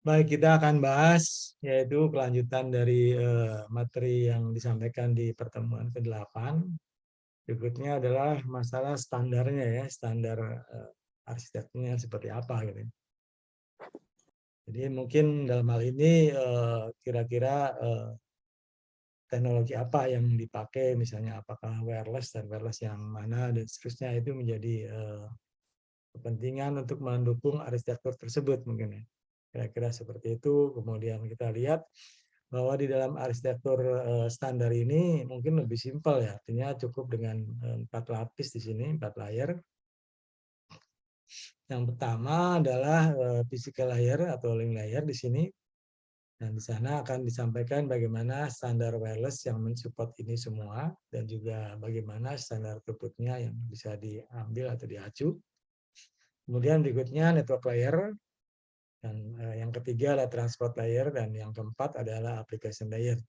Baik, kita akan bahas yaitu kelanjutan dari materi yang disampaikan di pertemuan ke-8. Berikutnya adalah masalah standarnya ya, standar arsitekturnya seperti apa gitu. Jadi mungkin dalam hal ini kira-kira teknologi apa yang dipakai, misalnya apakah wireless dan wireless yang mana dan seterusnya, itu menjadi kepentingan untuk mendukung arsitektur tersebut mungkin ya. Kira-kira seperti itu. Kemudian kita lihat bahwa di dalam arsitektur standar ini mungkin lebih simpel ya, artinya cukup dengan 4 lapis di sini, 4 layer. Yang pertama adalah physical layer atau link layer di sini, dan di sana akan disampaikan bagaimana standar wireless yang mensupport ini semua, dan juga bagaimana standar throughput-nya yang bisa diambil atau diacu. Kemudian berikutnya network layer, dan yang ketiga adalah transport layer, dan yang keempat adalah application layer.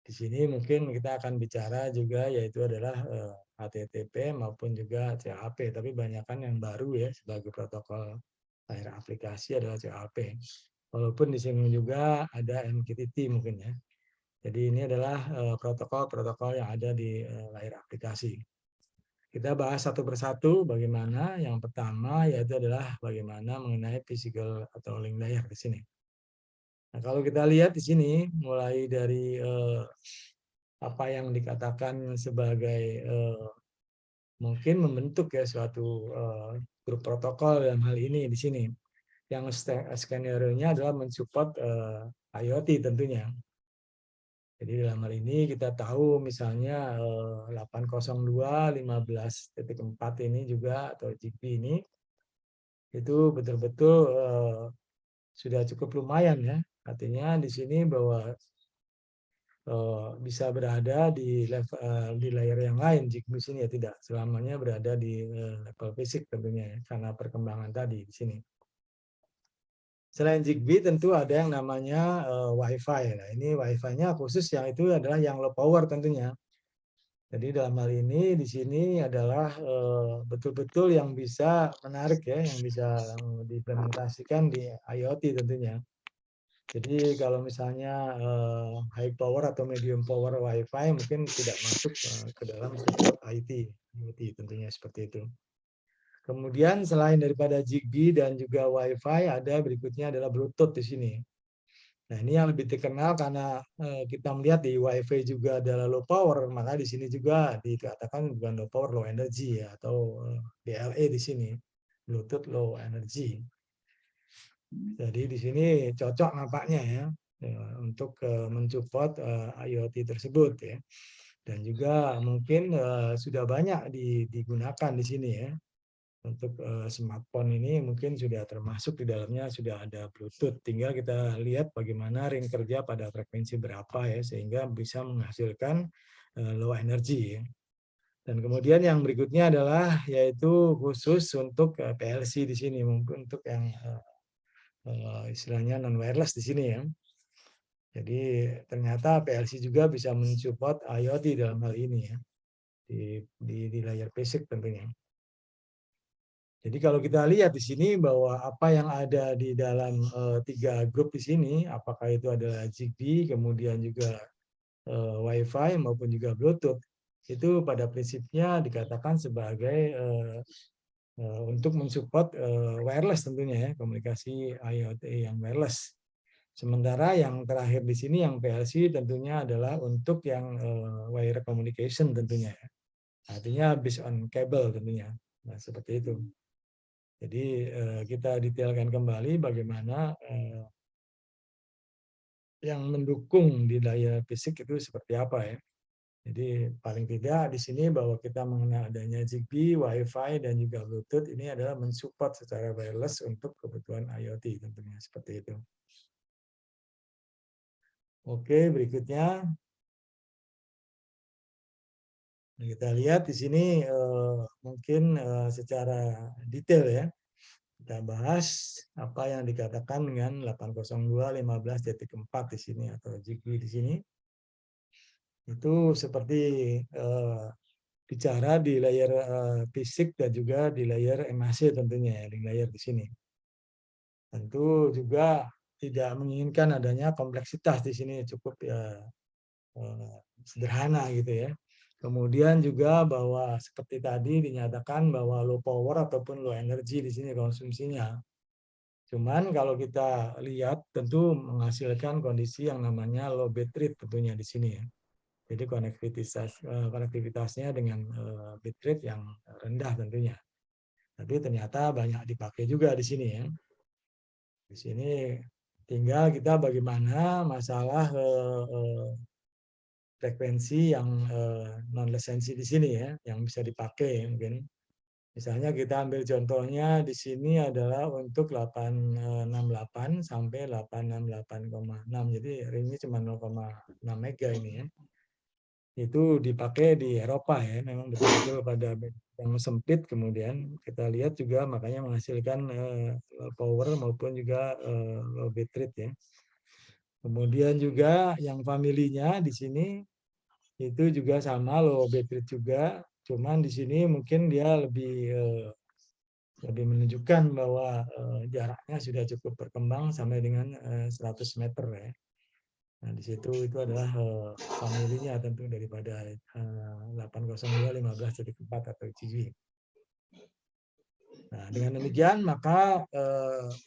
Di sini mungkin kita akan bicara juga yaitu adalah HTTP maupun juga CAP, tapi banyakkan yang baru ya sebagai protokol layer aplikasi adalah CAP. Walaupun di sini juga ada MQTT mungkin ya. Jadi ini adalah protokol-protokol yang ada di layer aplikasi. Kita bahas satu persatu bagaimana. Yang pertama yaitu adalah bagaimana mengenai physical atau link layer di sini. Nah, kalau kita lihat di sini mulai dari apa yang dikatakan sebagai mungkin membentuk ya suatu grup protokol dalam hal ini di sini. Yang skenario-nya adalah mensupport IoT tentunya. Jadi dalam hal ini kita tahu misalnya 802.15.4 ini juga atau ZigBee ini itu betul-betul sudah cukup lumayan ya. Artinya di sini bahwa bisa berada di level di layer yang lain. ZigBee sini ya tidak selamanya berada di level fisik tentunya ya, karena perkembangan tadi di sini. Selain ZigBee tentu ada yang namanya Wi-Fi. Nah, ini Wi-Fi-nya khusus yang itu adalah yang low power tentunya. Jadi dalam hal ini di sini adalah betul-betul yang bisa menarik ya, yang bisa diimplementasikan di IoT tentunya. Jadi kalau misalnya high power atau medium power Wi-Fi mungkin tidak masuk ke dalam support IoT tentunya seperti itu. Kemudian selain daripada ZigBee dan juga Wi-Fi, ada berikutnya adalah Bluetooth di sini. Nah, ini yang lebih terkenal karena kita melihat di Wi-Fi juga adalah low power, maka di sini juga dikatakan bukan low power, low energy ya, atau BLE di sini, Bluetooth Low Energy. Jadi di sini cocok nampaknya ya untuk mensupport IoT tersebut ya. Dan juga mungkin sudah banyak digunakan di sini ya. Untuk smartphone ini mungkin sudah termasuk di dalamnya sudah ada Bluetooth. Tinggal kita lihat bagaimana ring kerja pada frekuensi berapa ya sehingga bisa menghasilkan low energy ya. Dan kemudian yang berikutnya adalah yaitu khusus untuk PLC di sini, mungkin untuk yang istilahnya non wireless di sini ya. Jadi ternyata PLC juga bisa mensupport IoT dalam hal ini ya di layar basic tentunya. Jadi kalau kita lihat di sini bahwa apa yang ada di dalam 3 grup di sini, apakah itu adalah ZigBee, kemudian juga Wi-Fi maupun juga Bluetooth, itu pada prinsipnya dikatakan sebagai untuk mensupport wireless tentunya ya, komunikasi IoT yang wireless. Sementara yang terakhir di sini yang PLC tentunya adalah untuk yang wire communication tentunya ya. Artinya based on cable tentunya. Nah, seperti itu. Jadi kita detailkan kembali bagaimana yang mendukung di layar fisik itu seperti apa ya. Jadi paling tidak di sini bahwa kita mengenal adanya ZigBee, Wi-Fi, dan juga Bluetooth ini adalah mensupport secara wireless untuk kebutuhan IoT tentunya seperti itu. Oke, berikutnya kita lihat di sini mungkin secara detail ya. Kita bahas apa yang dikatakan dengan 802.15.4 di sini atau ZigBee di sini. Itu seperti bicara di layer fisik dan juga di layer MAC tentunya ya, di layer di sini. Tentu juga tidak menginginkan adanya kompleksitas di sini, cukup ya sederhana gitu ya. Kemudian juga bahwa seperti tadi dinyatakan bahwa low power ataupun low energy di sini konsumsinya. Cuman kalau kita lihat tentu menghasilkan kondisi yang namanya low bit rate tentunya di sini ya. Jadi konektivitasnya dengan bit rate yang rendah tentunya. Tapi ternyata banyak dipakai juga di sini ya. Di sini tinggal kita bagaimana masalah frekuensi yang non lisensi di sini ya, yang bisa dipakai mungkin. Misalnya kita ambil contohnya di sini adalah untuk 868 sampai 868,6. Jadi ringnya cuma 0,6 mega ini ya. Itu dipakai di Eropa ya, memang betul-betul pada yang sempit. Kemudian kita lihat juga makanya menghasilkan power maupun juga low bit rate ya. Kemudian juga yang familinya di sini itu juga sama low bit rate juga, cuman di sini mungkin dia lebih menunjukkan bahwa jaraknya sudah cukup berkembang sampai dengan 100 meter ya. Nah, di situ itu adalah familinya tentu daripada 802.15.4 atau GV. Nah, dengan demikian maka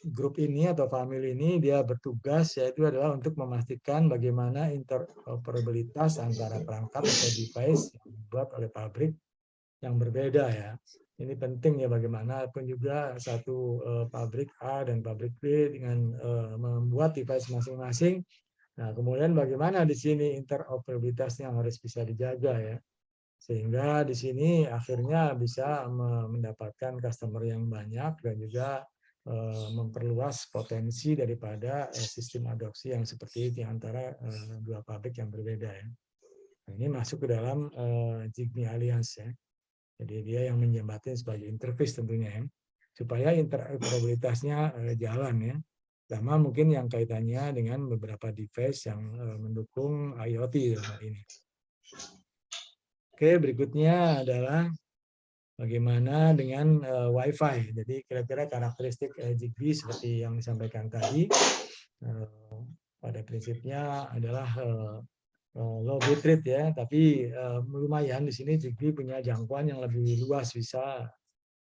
grup ini atau family ini dia bertugas yaitu adalah untuk memastikan bagaimana interoperabilitas antara perangkat atau device yang dibuat oleh pabrik yang berbeda ya. Ini penting ya bagaimanapun juga satu pabrik A dan pabrik B dengan membuat device masing-masing. Nah, kemudian bagaimana di sini interoperabilitasnya harus bisa dijaga ya. Sehingga di sini akhirnya bisa mendapatkan customer yang banyak dan juga memperluas potensi daripada sistem adopsi yang seperti itu antara dua pabrik yang berbeda ya. Nah, ini masuk ke dalam Zigbee Alliance ya. Jadi dia yang menjembatkan sebagai interface tentunya ya, supaya interoperabilitasnya jalan ya. Sama mungkin yang kaitannya dengan beberapa device yang mendukung IoT dalam hal ini. Oke, berikutnya adalah bagaimana dengan Wi-Fi. Jadi kira-kira karakteristik Zigbee seperti yang disampaikan tadi, pada prinsipnya adalah low bit rate ya, tapi lumayan di sini Zigbee punya jangkauan yang lebih luas, bisa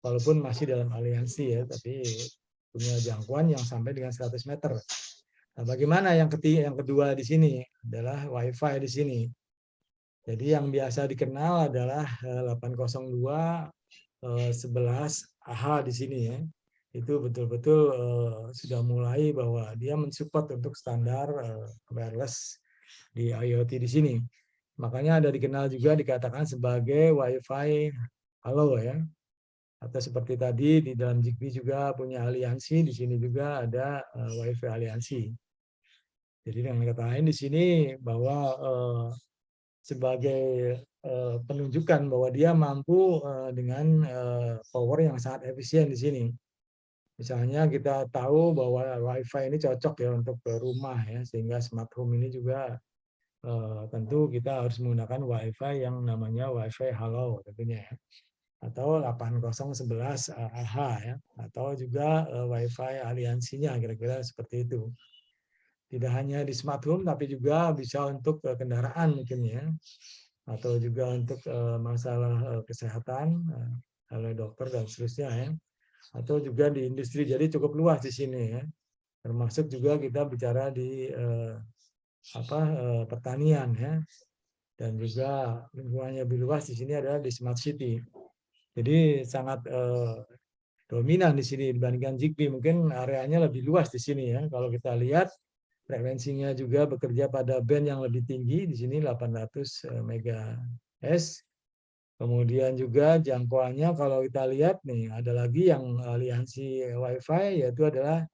walaupun masih dalam aliansi ya, tapi punya jangkauan yang sampai dengan 100 meter. Nah, bagaimana yang kedua di sini adalah Wi-Fi di sini. Jadi yang biasa dikenal adalah 802.11ah di sini ya. Itu betul-betul sudah mulai bahwa dia mensupport untuk standar wireless di IoT di sini. Makanya ada dikenal juga dikatakan sebagai Wi-Fi Halo ya. Atau seperti tadi di dalam Zigbee juga punya aliansi, di sini juga ada Wi-Fi aliansi. Jadi dengan kata lain di sini bahwa sebagai penunjukan bahwa dia mampu dengan power yang sangat efisien di sini. Misalnya kita tahu bahwa Wi-Fi ini cocok ya untuk rumah ya, sehingga smart home ini juga tentu kita harus menggunakan Wi-Fi yang namanya Wi-Fi Halo tentunya ya, atau 8011AH ya, atau juga Wi-Fi aliansinya kira-kira seperti itu. Tidak hanya di smart home tapi juga bisa untuk kendaraan mungkin ya, atau juga untuk masalah kesehatan oleh dokter dan seterusnya ya, atau juga di industri. Jadi cukup luas di sini ya, termasuk juga kita bicara di pertanian ya, dan juga lingkungannya lebih luas di sini adalah di smart city. Jadi sangat dominan di sini dibandingkan Zigbee. Mungkin areanya lebih luas di sini ya. Kalau kita lihat frekuensinya juga bekerja pada band yang lebih tinggi di sini 800 MHz. Kemudian juga jangkauannya kalau kita lihat nih ada lagi yang aliansi Wi-Fi yaitu adalah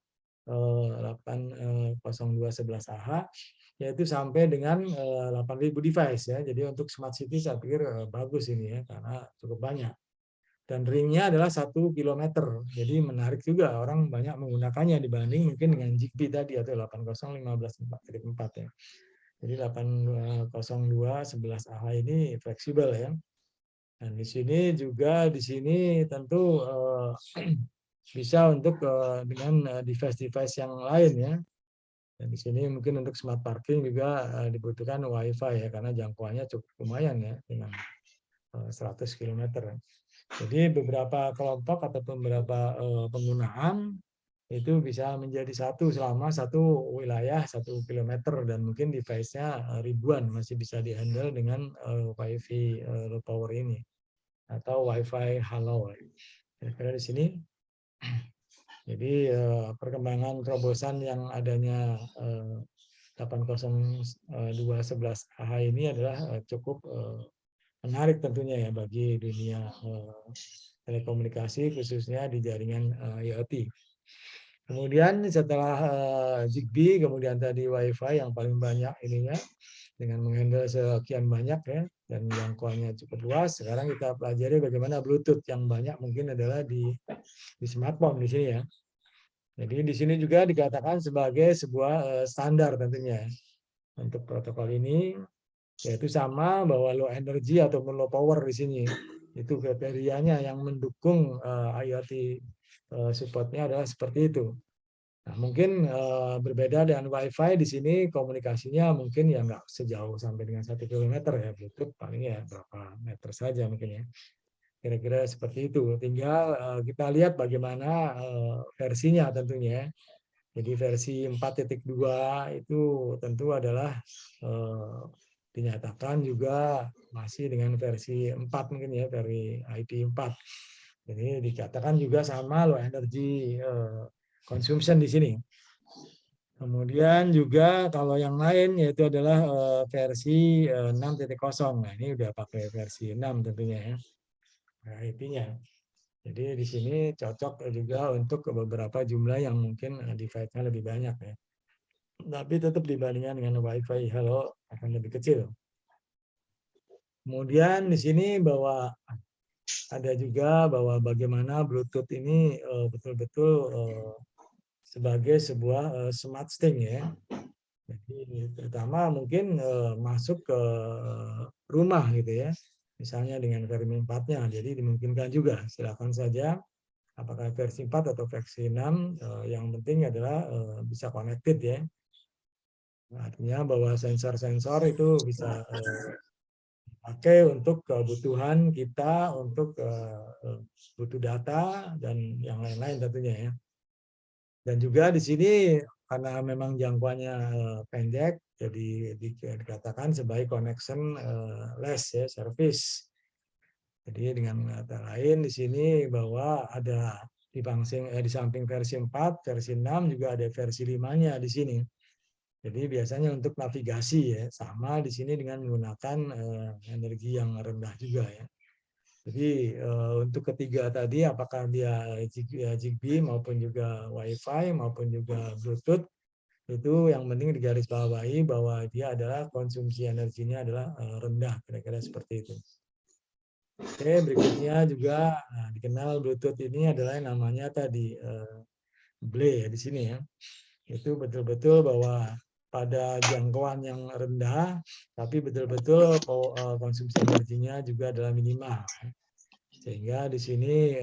802.11ah yaitu sampai dengan 8.000 device ya. Jadi untuk smart city saya pikir bagus ini ya karena cukup banyak. Dan ringnya adalah 1 kilometer. Jadi menarik juga orang banyak menggunakannya dibanding mungkin dengan Zigbee tadi atau 80154 ya. Jadi 802.11ah ini fleksibel ya. Dan di sini juga di sini tentu bisa untuk dengan device-device yang lain ya. Dan di sini mungkin untuk smart parking juga dibutuhkan WiFi ya, karena jangkauannya cukup lumayan ya, dengan 100 km. Jadi beberapa kelompok atau beberapa penggunaan itu bisa menjadi satu selama satu wilayah 1 km, dan mungkin device-nya ribuan masih bisa dihandle dengan WiFi low power ini atau WiFi halo. Kira-kira di sini. Jadi perkembangan terobosan yang adanya 802.11ah ini adalah cukup menarik tentunya ya bagi dunia telekomunikasi, khususnya di jaringan IoT. Kemudian setelah Zigbee, kemudian tadi WiFi yang paling banyak ininya dengan menghandle sekian banyak ya, dan jangkauannya cukup luas. Sekarang kita pelajari bagaimana Bluetooth yang banyak mungkin adalah di smartphone di sini ya. Jadi di sini juga dikatakan sebagai sebuah standar tentunya untuk protokol ini, yaitu sama bahwa low energy ataupun low power di sini. Itu kriterianya yang mendukung IoT supportnya adalah seperti itu. Nah, mungkin berbeda dengan WiFi di sini komunikasinya mungkin ya nggak sejauh sampai dengan 1 km ya, Bluetooth paling ya berapa meter saja mungkin ya. Kira-kira seperti itu. Tinggal kita lihat bagaimana versinya tentunya. Jadi versi 4.2 itu tentu adalah dinyatakan juga masih dengan versi 4 mungkin ya, dari IP4. Jadi dikatakan juga sama low energy consumption di sini. Kemudian juga kalau yang lain yaitu adalah versi 6.0. Nah, ini udah pakai versi 6 tentunya ya. Nah, IP-nya. Jadi di sini cocok juga untuk beberapa jumlah yang mungkin device-nya lebih banyak ya. Tapi tetap dibandingkan dengan WiFi Halo akan lebih kecil. Kemudian di sini bahwa ada juga bahwa bagaimana Bluetooth ini betul-betul sebagai sebuah smart thing ya. Jadi terutama mungkin masuk ke rumah gitu ya. Misalnya dengan versi 4-nya. Jadi dimungkinkan juga. Silakan saja apakah versi 4 atau versi 6, yang penting adalah bisa connected ya. Artinya bahwa sensor-sensor itu bisa dipakai untuk kebutuhan kita, untuk butuh data dan yang lain-lain tentunya ya. Dan juga di sini karena memang jangkauannya pendek, jadi dikatakan sebagai connection less ya, service. Jadi dengan kata lain di sini bahwa ada di samping versi 4, versi 6 juga ada versi 5-nya di sini. Jadi biasanya untuk navigasi ya, sama di sini dengan menggunakan energi yang rendah juga ya. Jadi untuk ketiga tadi apakah dia Zigbee maupun juga WiFi maupun juga Bluetooth, itu yang penting digarisbawahi bahwa dia adalah konsumsi energinya adalah rendah, kira-kira seperti itu. Oke, berikutnya juga dikenal Bluetooth ini adalah yang namanya tadi BLE ya di sini ya. Itu betul-betul bahwa pada jangkauan yang rendah, tapi betul-betul konsumsi energinya juga adalah minimal. Sehingga di sini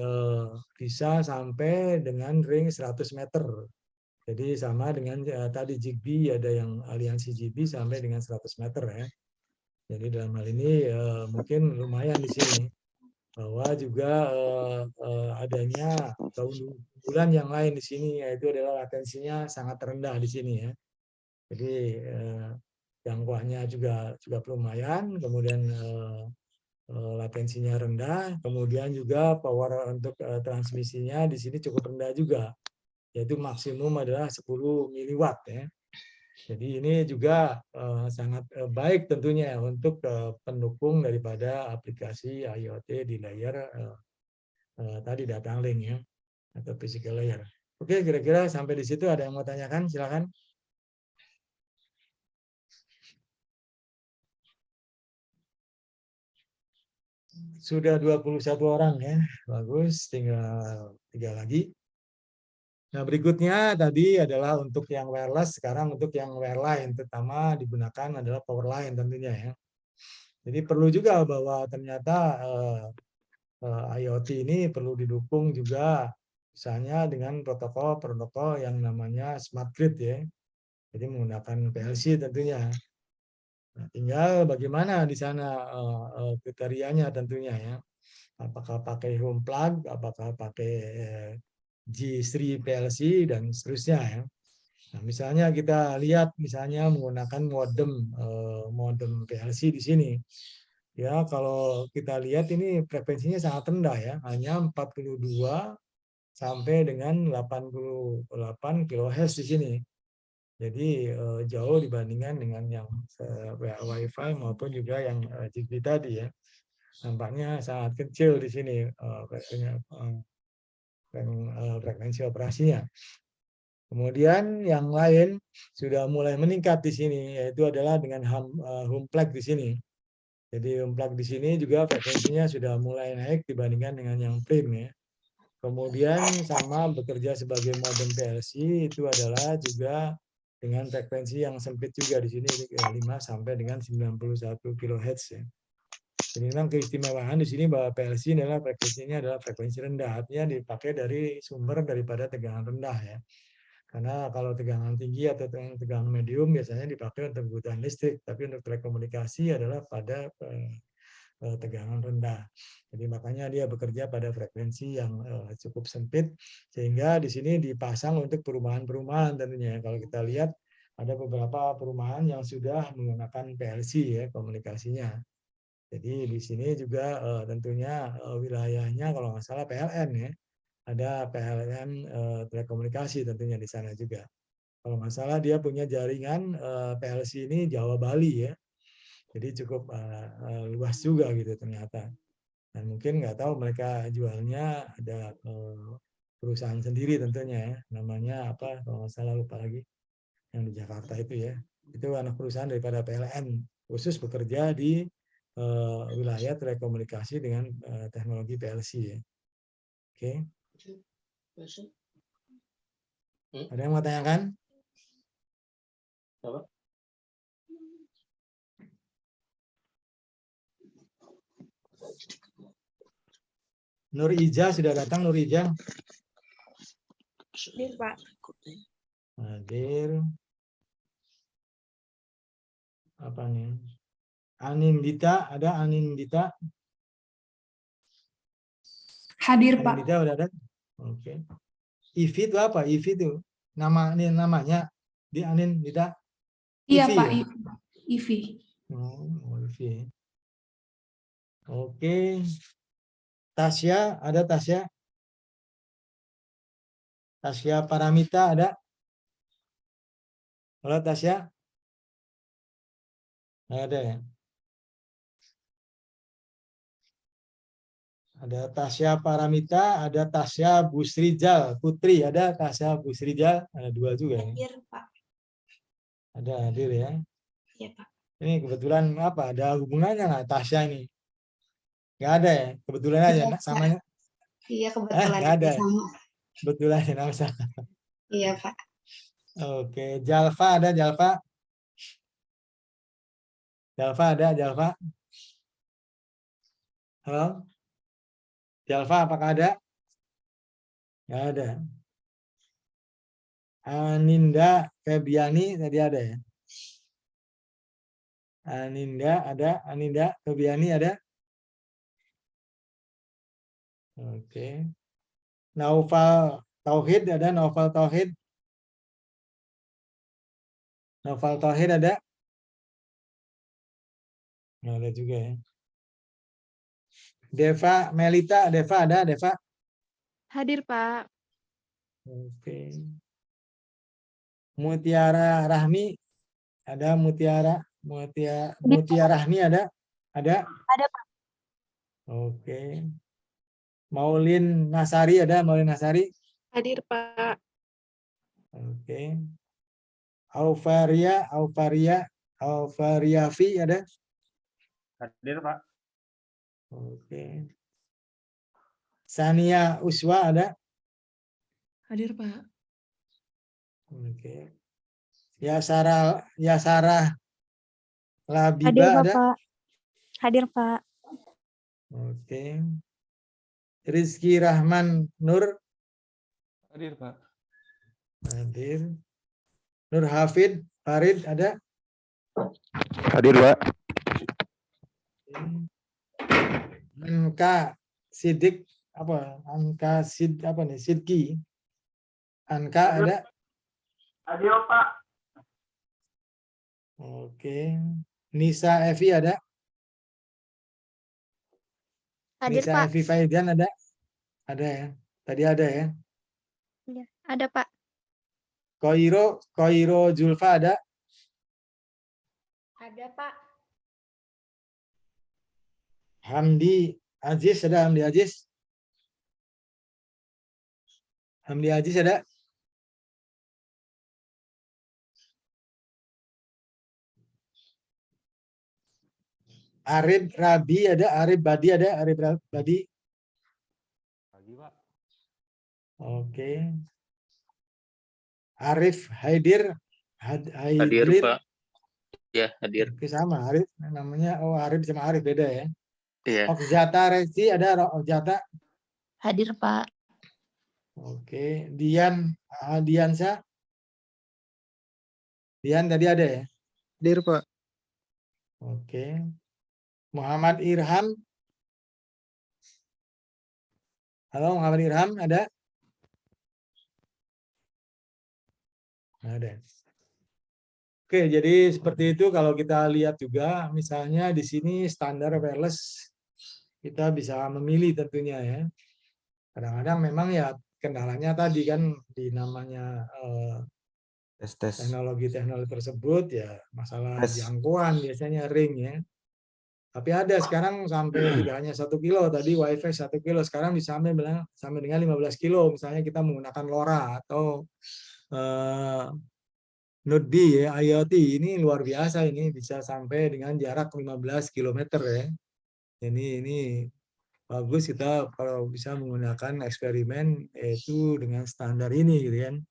bisa sampai dengan ring 100 meter. Jadi sama dengan tadi Zigbee, ada yang aliansi Zigbee sampai dengan 100 meter ya. Jadi dalam hal ini mungkin lumayan di sini. Bahwa juga adanya keunggulan yang lain di sini, yaitu adalah latensinya sangat rendah di sini ya. Jadi jangkauannya juga lumayan, kemudian latensinya rendah, kemudian juga power untuk transmisinya di sini cukup rendah juga, yaitu maksimum adalah 10 miliwatt ya. Jadi ini juga sangat baik tentunya untuk pendukung daripada aplikasi IoT di layer tadi data link ya, atau physical layer. Oke, kira-kira sampai di situ ada yang mau tanyakan, silakan. Sudah 21 orang ya, bagus, tinggal 3 lagi. Nah, berikutnya tadi adalah untuk yang wireless, sekarang untuk yang wireline, terutama digunakan adalah power line tentunya ya. Jadi perlu juga bahwa ternyata IoT ini perlu didukung juga misalnya dengan protokol yang namanya smart grid ya. Jadi menggunakan PLC tentunya. Nah, tinggal bagaimana di sana kriterianya tentunya ya. Apakah pakai home plug, apakah pakai G3 PLC dan seterusnya ya. Nah, misalnya kita lihat misalnya menggunakan modem PLC di sini. Ya, kalau kita lihat ini frekuensinya sangat rendah ya, hanya 42 sampai dengan 88 kHz di sini. Jadi jauh dibandingkan dengan yang Wi-Fi maupun juga yang Zigbee tadi ya. Nampaknya sangat kecil di sini frekuensi operasinya. Kemudian yang lain sudah mulai meningkat di sini, yaitu adalah dengan home plug di sini. Jadi home plug di sini juga frekuensinya sudah mulai naik dibandingkan dengan yang prim ya. Kemudian sama bekerja sebagai modem PLC itu adalah juga dengan frekuensi yang sempit juga di sini 5 sampai dengan 91 kHz ya. Jadi memang keistimewaan di sini bahwa PLC adalah frekuensinya adalah frekuensi rendah, artinya dipakai dari sumber daripada tegangan rendah ya. Karena kalau tegangan tinggi atau tegangan medium biasanya dipakai untuk kebutuhan listrik, tapi untuk telekomunikasi adalah pada tegangan rendah. Jadi makanya dia bekerja pada frekuensi yang cukup sempit, sehingga di sini dipasang untuk perumahan-perumahan tentunya. Kalau kita lihat ada beberapa perumahan yang sudah menggunakan PLC ya komunikasinya. Jadi di sini juga tentunya wilayahnya kalau nggak salah PLN ya, ada PLN telekomunikasi tentunya di sana juga. Kalau nggak salah dia punya jaringan PLC ini Jawa Bali ya. Jadi cukup luas juga gitu ternyata. Dan mungkin nggak tahu mereka jualnya ada perusahaan sendiri tentunya ya. Namanya apa kalau nggak salah lupa lagi. Yang di Jakarta itu ya. Itu anak perusahaan daripada PLN. Khusus bekerja di wilayah telekomunikasi dengan teknologi PLC ya. Oke. Ada yang mau tanyakan? Apa? Nur Ija sudah datang, Nur Ija. Hadir, Pak. Hadir. Apa nih? Anindita, ada Anindita? Hadir, Pak. Anindita udah ada? Oke. Ivi itu apa? Ivi itu namanya di Anindita? Iya, Ivi Pak. ya? Ivi. Oh, Ivi. Oke. Tasya, ada Tasya? Tasya Paramita ada? Halo Tasya? Ada ya? Ada Tasya Paramita, ada Tasya Busrijal Putri, ada Tasya Busrijal, ada dua juga ini. Hadir, Pak. Ada hadir ya. Iya, Pak. Ini kebetulan apa? Ada hubungannya nggak Tasya ini? Nggak ada ya? Kebetulan aja namanya. Iya, kebetulan Nggak ada. sama. Kebetulan ya nama saya. Iya, Pak. Oke, Jalfa ada Jalfa? Jalfa ada Jalfa? Halo? Jalfa apakah ada? Nggak ada. Aninda Febiani tadi ada ya? Aninda ada? Aninda Febiani ada? Oke. Naufal Tauhid ada? Naufal Tauhid? Naufal Tauhid ada? Nggak ada juga ya. Deva Melita, Deva ada? Deva? Hadir, Pak. Oke. Mutiara Rahmi ada? Mutiara Rahmi ada? Ada? Ada, Pak. Oke. Maulin Nasari ada? Maulin Nasari? Hadir, Pak. Oke. Alvariafi ada? Hadir, Pak. Oke. Sania Uswa ada? Hadir, Pak. Oke. Yasara Labiba Hadir, ada? Bapak. Hadir, Pak. Oke. Rizky Rahman Nur? Hadir, Pak. Hadir. Nur Hafid, Farid ada? Hadir, Pak. Anka Sidik apa? Anka Sid apa nih? Sidki. Anka ada? Hadir, Pak. Oke. Nisa Evi ada? Hadir, Nisa Pak. Evi Faidian ada? Ada ya? Tadi ada ya? Iya, ada, Pak. Koiro Julfa ada? Ada, Pak. Hamdi Aziz ada? Hamdi Aziz? Hamdi Aziz ada? Arif Rabi ada? Arif Badi ada? Arif Badi? Pagi, Pak. Oke. Arif Haidir? Hadir, Haidir? Pak. Ya, hadir. Oke, sama Arif namanya. Oh, Arif sama Arif beda ya. Iya. Okjata Resi ada? Okjata? Hadir, Pak. Oke. Diansa? Dian tadi ada ya? Hadir, Pak. Oke. Muhammad Irham? Halo, Muhammad Irham ada? Ada. Oke, jadi seperti itu kalau kita lihat juga, misalnya di sini standar wireless kita bisa memilih tentunya ya. Kadang-kadang memang ya kendalanya tadi kan di namanya Tes. teknologi-teknologi tersebut ya masalah Tes. jangkauan biasanya ring ya. Tapi ada sekarang sampai tidak hanya 1 kilo tadi WiFi 1 kilo sekarang bisa sampai dengan 15 kilo misalnya kita menggunakan LoRa atau Node B ya IoT ini luar biasa ini bisa sampai dengan jarak 15 km ya. Ini bagus kita kalau bisa menggunakan eksperimen yaitu dengan standar ini gitu kan.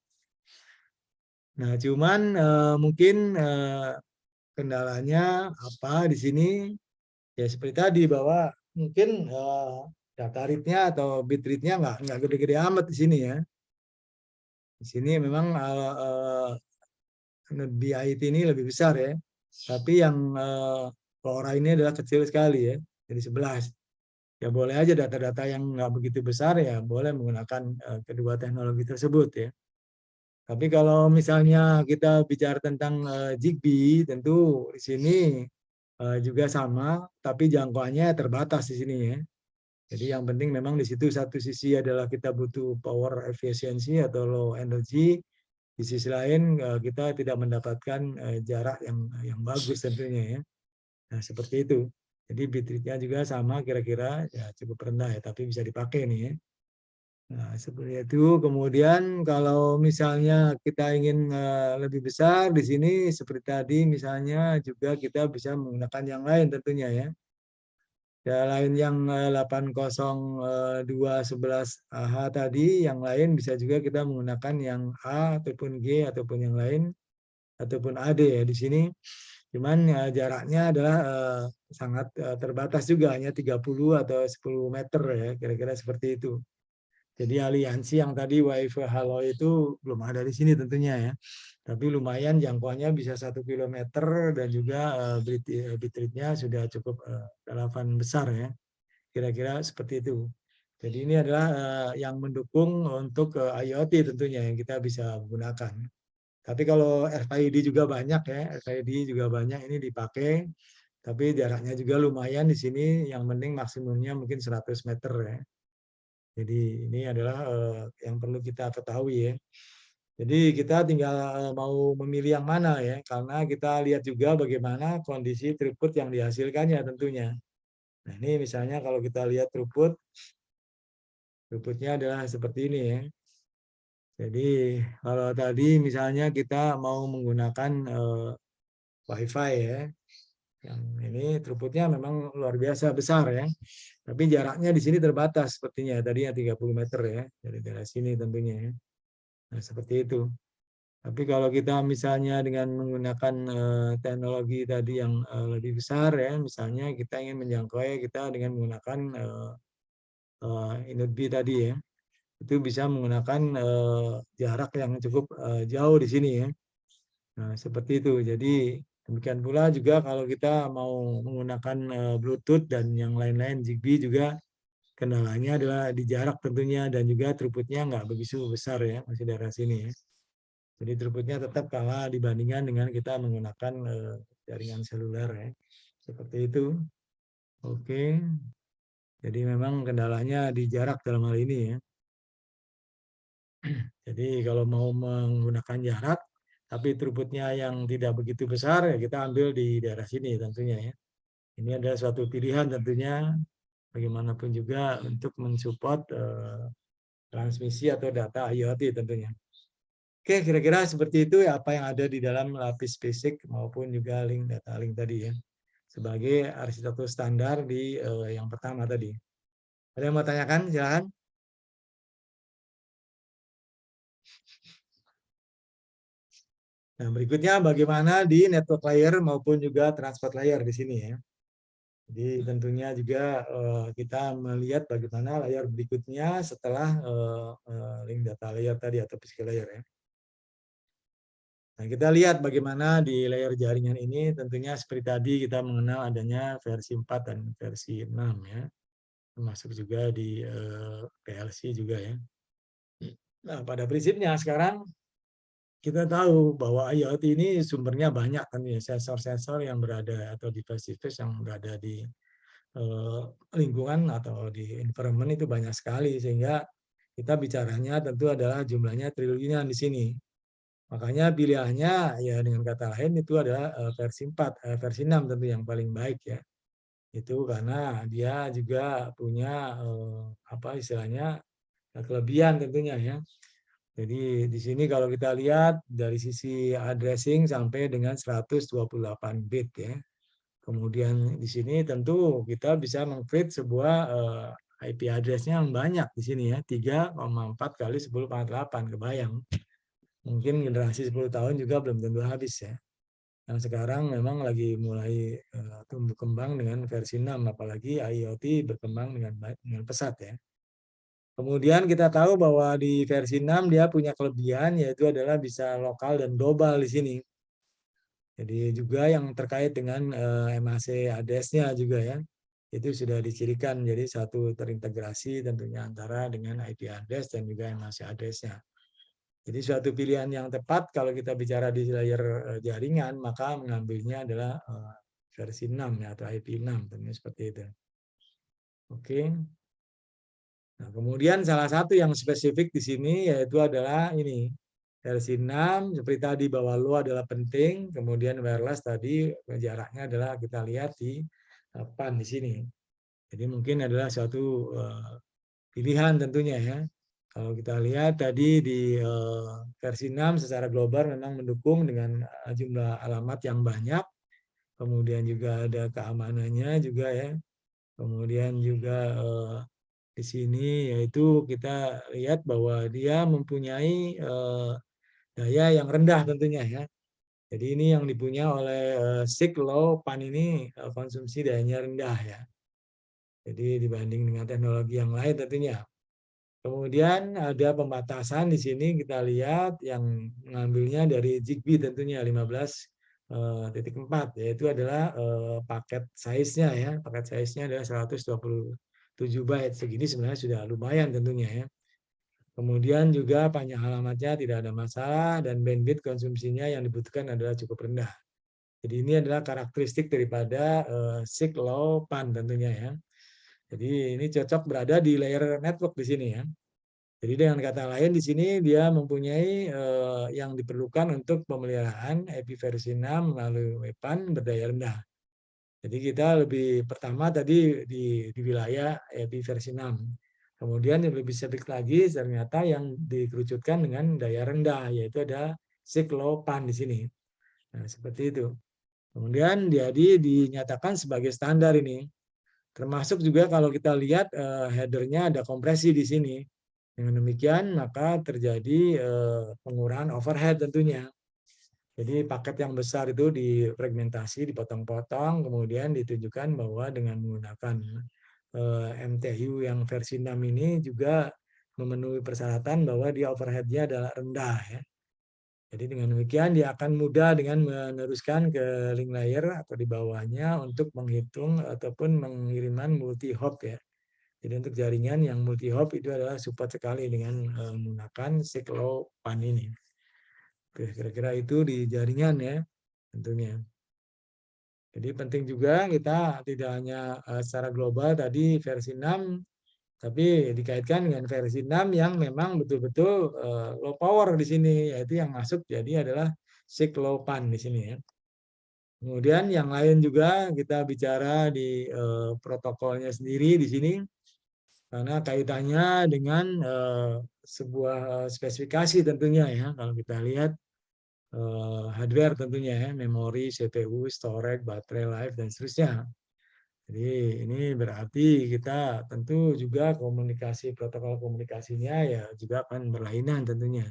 Nah, cuman mungkin kendalanya apa di sini ya seperti tadi bahwa mungkin data rate-nya atau bit rate-nya nggak gede-gede amat di sini ya. Di sini memang BIT ini lebih besar ya. Tapi yang LoRa ini adalah kecil sekali ya. Jadi 11. Ya boleh aja data-data yang nggak begitu besar ya boleh menggunakan kedua teknologi tersebut ya. Tapi kalau misalnya kita bicara tentang Zigbee, tentu di sini juga sama, tapi jangkauannya terbatas di sini ya. Jadi yang penting memang di situ satu sisi adalah kita butuh power efficiency atau low energy, di sisi lain kita tidak mendapatkan jarak yang bagus tentunya ya. Nah seperti itu. Jadi bit rate-nya juga sama kira-kira ya cukup rendah ya, tapi bisa dipakai nih ya. Nah, seperti itu. Kemudian kalau misalnya kita ingin lebih besar di sini seperti tadi misalnya juga kita bisa menggunakan yang lain tentunya ya. Ya lain yang 802.11H tadi, yang lain bisa juga kita menggunakan yang A ataupun G ataupun yang lain ataupun AD ya di sini. Cuman jaraknya adalah sangat terbatas juga hanya 30 atau 10 meter ya, kira-kira seperti itu. Jadi aliansi yang tadi WiFi Halo itu belum ada di sini tentunya ya. Tapi lumayan jangkauannya bisa 1 kilometer dan juga bit rate-nya sudah cukup relevan besar ya. Kira-kira seperti itu. Jadi ini adalah yang mendukung untuk IoT tentunya yang kita bisa gunakan. Tapi kalau RFID juga banyak ya, RFID juga banyak ini dipakai. Tapi jaraknya juga lumayan di sini, yang penting maksimumnya mungkin 100 meter ya. Jadi ini adalah yang perlu kita ketahui ya. Jadi kita tinggal mau memilih yang mana ya, karena kita lihat juga bagaimana kondisi throughput yang dihasilkannya tentunya. Nah ini misalnya kalau kita lihat throughputnya adalah seperti ini ya. Jadi kalau tadi misalnya kita mau menggunakan WiFi ya, yang ini throughputnya memang luar biasa besar ya. Tapi jaraknya di sini terbatas sepertinya tadinya 30 meter ya dari daerah sini tentunya ya. Nah, seperti itu. Tapi kalau kita misalnya dengan menggunakan teknologi tadi yang lebih besar ya, misalnya kita ingin menjangkau kita dengan menggunakan Inut B tadi ya, itu bisa menggunakan jarak yang cukup jauh di sini ya. Nah, seperti itu. Jadi demikian pula juga kalau kita mau menggunakan Bluetooth dan yang lain-lain Zigbee juga kendalanya adalah di jarak tentunya dan juga throughput-nya nggak begitu besar ya, masih daerah sini ya. Jadi throughput-nya tetap kalah dibandingkan dengan kita menggunakan jaringan seluler ya. Seperti itu. Oke. Jadi memang kendalanya di jarak dalam hal ini ya. Jadi kalau mau menggunakan jarak, tapi throughput-nya yang tidak begitu besar, ya kita ambil di daerah sini tentunya ya. Ini adalah suatu pilihan tentunya, bagaimanapun juga untuk mensupport transmisi atau data IoT tentunya. Oke, kira-kira seperti itu ya apa yang ada di dalam lapis basic maupun juga link data link tadi ya. Sebagai arsitektur standar di yang pertama tadi. Ada yang mau tanyakan? Silahkan. Nah, berikutnya bagaimana di network layer maupun juga transport layer di sini ya. Jadi tentunya juga kita melihat bagaimana layer berikutnya setelah link data layer tadi atau physical layer ya. Nah, kita lihat bagaimana di layer jaringan ini tentunya seperti tadi kita mengenal adanya versi 4 dan versi 6 ya. Termasuk juga di PLC juga ya. Nah, pada prinsipnya sekarang kita tahu bahwa IoT ini sumbernya banyak kan ya, sensor-sensor yang berada atau device-device yang berada di lingkungan atau di environment itu banyak sekali sehingga kita bicaranya tentu adalah jumlahnya triliunan di sini. Makanya pilihannya ya dengan kata lain itu adalah versi 4, versi 6 tentu yang paling baik ya. Itu karena dia juga punya apa istilahnya kelebihan tentunya ya. Jadi di sini kalau kita lihat dari sisi addressing sampai dengan 128 bit ya. Kemudian di sini tentu kita bisa meng-create sebuah IP address-nya yang banyak di sini ya, 3,4 kali 10⁻8 kebayang. Mungkin generasi 10 tahun juga belum tentu habis ya. Yang sekarang memang lagi mulai tumbuh kembang dengan versi 6, apalagi IoT berkembang dengan pesat ya. Kemudian kita tahu bahwa di versi 6 dia punya kelebihan yaitu adalah bisa lokal dan global di sini. Jadi juga yang terkait dengan MAC address-nya juga ya. Itu sudah dicirikan jadi satu terintegrasi tentunya antara dengan IP address dan juga MAC address-nya. Jadi suatu pilihan yang tepat kalau kita bicara di layer jaringan maka mengambilnya adalah versi 6 ya atau IP 6 tentunya seperti itu. Oke. Nah, kemudian salah satu yang spesifik di sini yaitu adalah ini versi 6 seperti tadi bahwa low adalah penting, kemudian wireless tadi jaraknya adalah kita lihat di PAN di sini. Jadi mungkin adalah suatu pilihan tentunya ya. Kalau kita lihat tadi di versi 6 secara global memang mendukung dengan jumlah alamat yang banyak, kemudian juga ada keamanannya juga ya. Kemudian juga di sini yaitu kita lihat bahwa dia mempunyai daya yang rendah tentunya ya. Jadi ini yang dipunya oleh SIG low PAN ini konsumsi dayanya rendah ya. Jadi dibanding dengan teknologi yang lain tentunya. Kemudian ada pembatasan di sini kita lihat yang mengambilnya dari Zigbee tentunya 15.4 yaitu adalah paket size-nya ya. Paket size-nya adalah 127 byte. Segini sebenarnya sudah lumayan tentunya ya. Kemudian juga panjang alamatnya tidak ada masalah dan bandwidth konsumsinya yang dibutuhkan adalah cukup rendah. Jadi ini adalah karakteristik daripada SIG low PAN tentunya ya. Jadi ini cocok berada di layer network di sini ya. Jadi dengan kata lain di sini dia mempunyai yang diperlukan untuk pemeliharaan IP versi 6 melalui WPAN berdaya rendah. Jadi kita lebih pertama tadi di wilayah IP versi 6. Kemudian yang lebih spesifik lagi ternyata yang dikerucutkan dengan daya rendah yaitu ada SIG low PAN di sini. Nah, seperti itu. Kemudian jadi dinyatakan sebagai standar ini. Termasuk juga kalau kita lihat header-nya ada kompresi di sini. Dengan demikian maka terjadi pengurangan overhead tentunya. Jadi paket yang besar itu difragmentasi, dipotong-potong, kemudian ditunjukkan bahwa dengan menggunakan MTU yang versi 6 ini juga memenuhi persyaratan bahwa dia overhead-nya adalah rendah ya. Jadi dengan demikian dia akan mudah dengan meneruskan ke link layer atau di bawahnya untuk menghitung ataupun pengiriman multi hop ya. Jadi untuk jaringan yang multi hop itu adalah support sekali dengan menggunakan Cyclopan ini. Oke, kira-kira itu di jaringan ya tentunya. Jadi penting juga kita tidak hanya secara global tadi versi 6, tapi dikaitkan dengan versi 6 yang memang betul-betul low power di sini, yaitu yang masuk jadi adalah Cyclopan di sini ya. Kemudian yang lain juga kita bicara di protokolnya sendiri di sini, karena kaitannya dengan sebuah spesifikasi tentunya ya. Kalau kita lihat hardware tentunya ya, memori, CPU, storage, baterai life, dan seterusnya. Jadi ini berarti kita tentu juga komunikasi, protokol komunikasinya ya juga akan berlainan tentunya.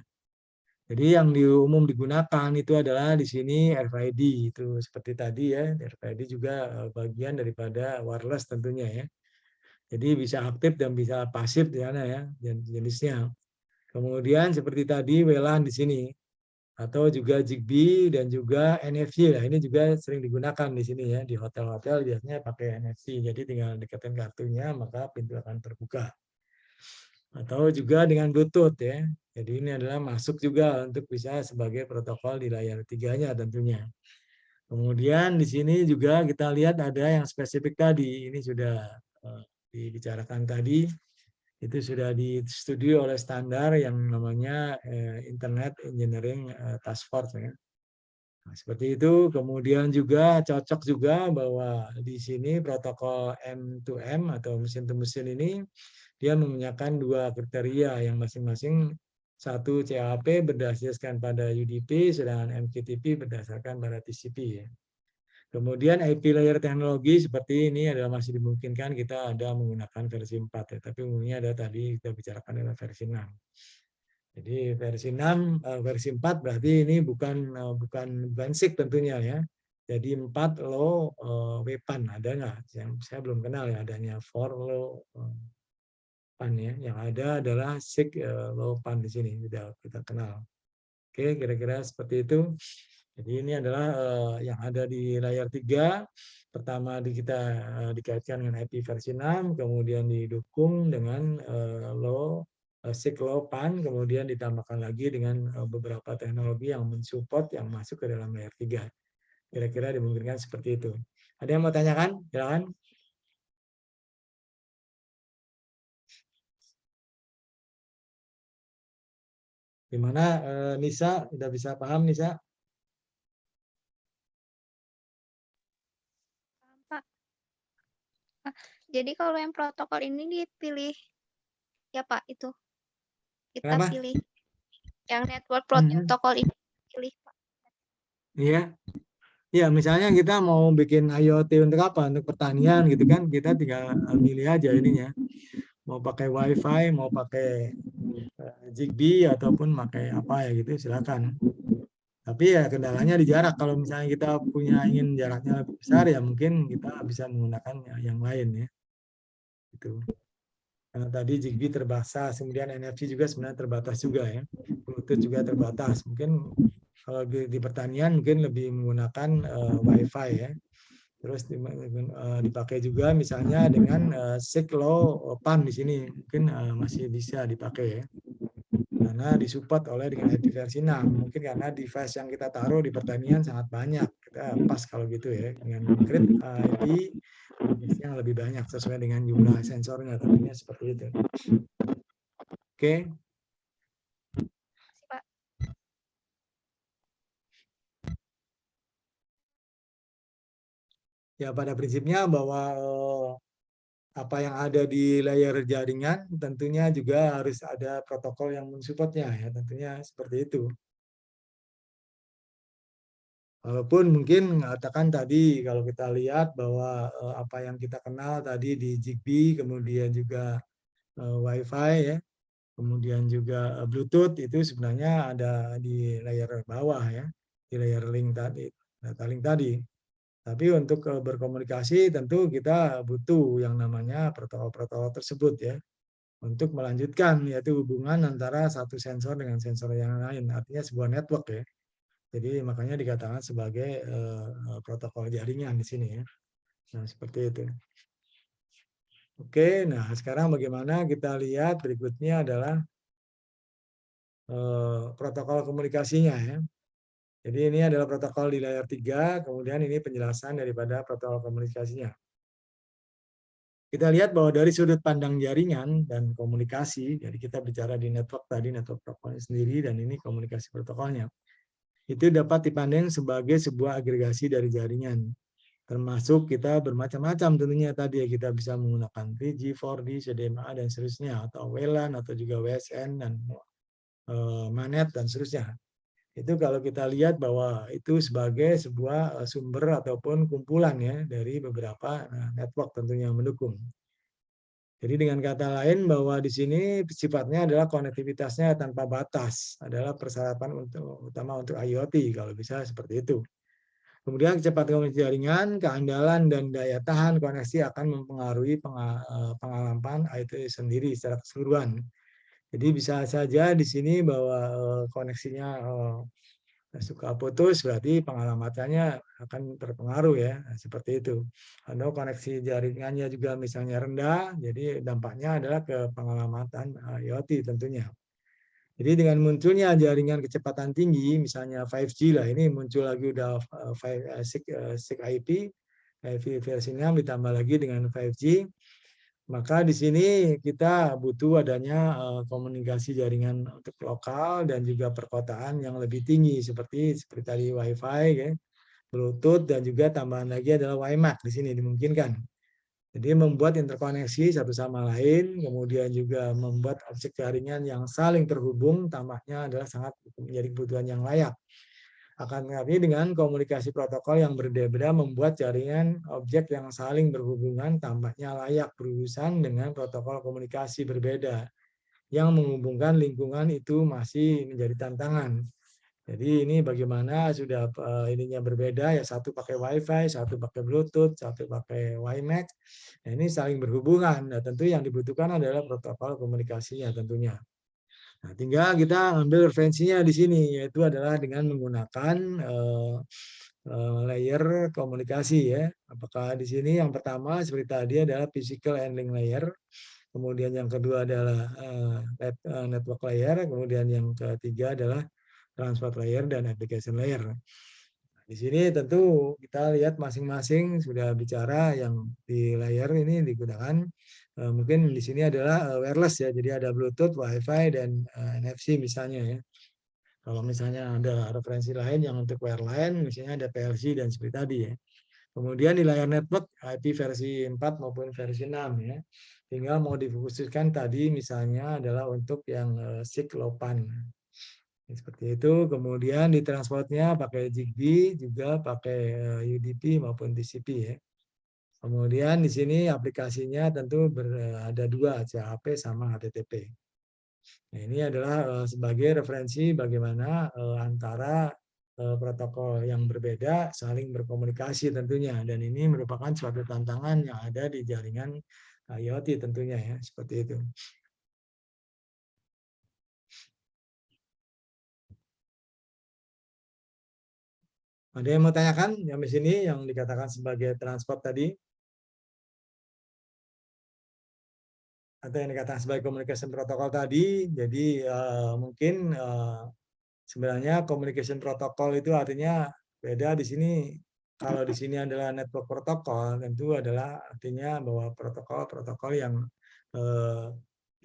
Jadi yang umum digunakan itu adalah di sini RFID, itu seperti tadi ya, RFID juga bagian daripada wireless tentunya ya. Jadi bisa aktif dan bisa pasif di sana ya, jenisnya. Kemudian seperti tadi WLAN di sini, atau juga Zigbee dan juga NFC. Nah, ini juga sering digunakan di sini ya, di hotel-hotel biasanya pakai NFC. Jadi tinggal deketin kartunya maka pintu akan terbuka. Atau juga dengan Bluetooth ya. Jadi ini adalah masuk juga untuk bisa sebagai protokol di layar 3-nya tentunya. Kemudian di sini juga kita lihat ada yang spesifik tadi. Ini sudah dibicarakan tadi. Itu sudah disetujui oleh standar yang namanya Internet Engineering Task Force ya. Nah, seperti itu. Kemudian juga cocok juga bahwa di sini protokol M2M atau mesin to mesin ini dia menggunakan 2 kriteria yang masing-masing, satu CAP berdasarkan pada UDP, sedangkan MQTT berdasarkan pada TCP ya. Kemudian IP layer teknologi seperti ini adalah masih dimungkinkan kita ada menggunakan versi 4 ya, tapi umumnya ada tadi kita bicarakan adalah versi 6. Jadi versi 6, versi 4 berarti ini bukan SIG tentunya ya. Jadi 4 low WPAN ada nggak? Saya belum kenal ya adanya 4 low PAN ya. Yang ada adalah SIG low PAN di sini sudah kita kenal. Oke, kira-kira seperti itu. Jadi ini adalah yang ada di layar 3. Pertama kita dikaitkan dengan IP versi 6, kemudian didukung dengan SIG low PAN, kemudian ditambahkan lagi dengan beberapa teknologi yang mensupport yang masuk ke dalam layar 3. Kira-kira dimungkinkan seperti itu. Ada yang mau tanyakan? Silakan. Gimana Nisa? Sudah bisa paham Nisa? Pak. Jadi kalau yang protokol ini dipilih ya Pak itu. Kita Kenapa? pilih yang network protokol ini pilih Pak. Iya. Ya, misalnya kita mau bikin IoT untuk apa? Untuk pertanian gitu kan, kita tinggal milih aja ininya. Mau pakai WiFi, mau pakai Zigbee ataupun pakai apa ya gitu, silakan. Tapi ya kendalanya di jarak. Kalau misalnya kita ingin jaraknya lebih besar ya mungkin kita bisa menggunakan yang lain ya. Gitu. Karena tadi Zigbee terbatas, kemudian NFC juga sebenarnya terbatas juga ya. Bluetooth juga terbatas. Mungkin kalau di pertanian mungkin lebih menggunakan WiFi ya. Terus dipakai juga misalnya dengan SIG low PAN di sini mungkin masih bisa dipakai ya. Karena disupport oleh dengan IP versi 6. Mungkin karena device yang kita taruh di pertanian sangat banyak. Kita pas kalau gitu ya dengan mengcreate IP yang lebih banyak sesuai dengan jumlah sensornya tentunya seperti itu. Oke. Pak. Ya pada prinsipnya bahwa apa yang ada di layar jaringan tentunya juga harus ada protokol yang mensupportnya ya, tentunya seperti itu. Walaupun mungkin mengatakan tadi kalau kita lihat bahwa apa yang kita kenal tadi di Zigbee, kemudian juga WiFi ya, kemudian juga Bluetooth itu sebenarnya ada di layar bawah ya, di layar link tadi, data link tadi. Tapi untuk berkomunikasi tentu kita butuh yang namanya protokol-protokol tersebut ya. untuk melanjutkan, yaitu hubungan antara satu sensor dengan sensor yang lain, artinya sebuah network ya. Jadi makanya dikatakan sebagai protokol jaringan di sini ya. Nah, seperti itu. Oke, nah sekarang bagaimana kita lihat berikutnya adalah protokol komunikasinya ya. Jadi ini adalah protokol di layar 3, kemudian ini penjelasan daripada protokol komunikasinya. Kita lihat bahwa dari sudut pandang jaringan dan komunikasi, jadi kita bicara di network tadi, network protokolnya sendiri, dan ini komunikasi protokolnya. Itu dapat dipandang sebagai sebuah agregasi dari jaringan. Termasuk kita bermacam-macam tentunya tadi ya, kita bisa menggunakan 3G, 4G, CDMA, dan seterusnya, atau WLAN, atau juga WSN, dan MANET, dan seterusnya. Itu kalau kita lihat bahwa itu sebagai sebuah sumber ataupun kumpulan ya dari beberapa network tentunya yang mendukung. Jadi dengan kata lain bahwa di sini sifatnya adalah konektivitasnya tanpa batas, adalah persyaratan utama untuk IoT kalau bisa seperti itu. Kemudian kecepatan komunikasi jaringan, keandalan dan daya tahan koneksi akan mempengaruhi pengalaman IoT sendiri secara keseluruhan. Jadi bisa saja di sini bahwa koneksinya suka putus, berarti pengalamannya akan terpengaruh ya, seperti itu. Atau koneksi jaringannya juga misalnya rendah, jadi dampaknya adalah ke pengelamatan IoT tentunya. Jadi dengan munculnya jaringan kecepatan tinggi, misalnya 5G lah, ini muncul lagi udah 6IP, versi 6 ditambah lagi dengan 5G, maka di sini kita butuh adanya komunikasi jaringan untuk lokal dan juga perkotaan yang lebih tinggi seperti tadi Wi-Fi, ya, Bluetooth, dan juga tambahan lagi adalah WiMAX di sini dimungkinkan. Jadi membuat interkoneksi satu sama lain, kemudian juga membuat objek jaringan yang saling terhubung, tampaknya adalah sangat menjadi kebutuhan yang layak. Akan tetapi dengan komunikasi protokol yang berbeda membuat jaringan objek yang saling berhubungan tampaknya layak berurusan dengan protokol komunikasi berbeda yang menghubungkan lingkungan itu masih menjadi tantangan. Jadi ini bagaimana sudah ininya berbeda ya, satu pakai Wi-Fi, satu pakai Bluetooth, satu pakai WiMAX. Nah, ini saling berhubungan. Nah, tentu yang dibutuhkan adalah protokol komunikasinya tentunya. Nah, tinggal kita ambil referensinya di sini, yaitu adalah dengan menggunakan layer komunikasi ya. Apakah di sini yang pertama seperti tadi adalah physical handling layer, kemudian yang kedua adalah network layer, kemudian yang ketiga adalah transport layer dan application layer. Di sini tentu kita lihat masing-masing sudah bicara yang di layar ini digunakan. Mungkin di sini adalah wireless ya, jadi ada Bluetooth, Wi-Fi, dan NFC misalnya ya. Kalau misalnya ada referensi lain yang untuk wireline, misalnya ada PLC dan seperti tadi ya. Kemudian di layar network IP versi 4 maupun versi 6 ya. Tinggal mau dikhususkan tadi misalnya adalah untuk yang SIG LoWPAN. Seperti itu. Kemudian di transportnya pakai Zigbee, juga pakai UDP maupun TCP ya. Kemudian di sini aplikasinya tentu ada dua, CHP sama HTTP. Nah, ini adalah sebagai referensi bagaimana antara protokol yang berbeda saling berkomunikasi tentunya, dan ini merupakan suatu tantangan yang ada di jaringan IoT tentunya ya, seperti itu. Ada yang mau tanyakan yang di sini yang dikatakan sebagai transport tadi? Atau yang dikatakan sebagai communication protocol tadi? Jadi mungkin sebenarnya communication protocol itu artinya beda di sini. Kalau di sini adalah network protocol, tentu adalah artinya bahwa protokol-protokol yang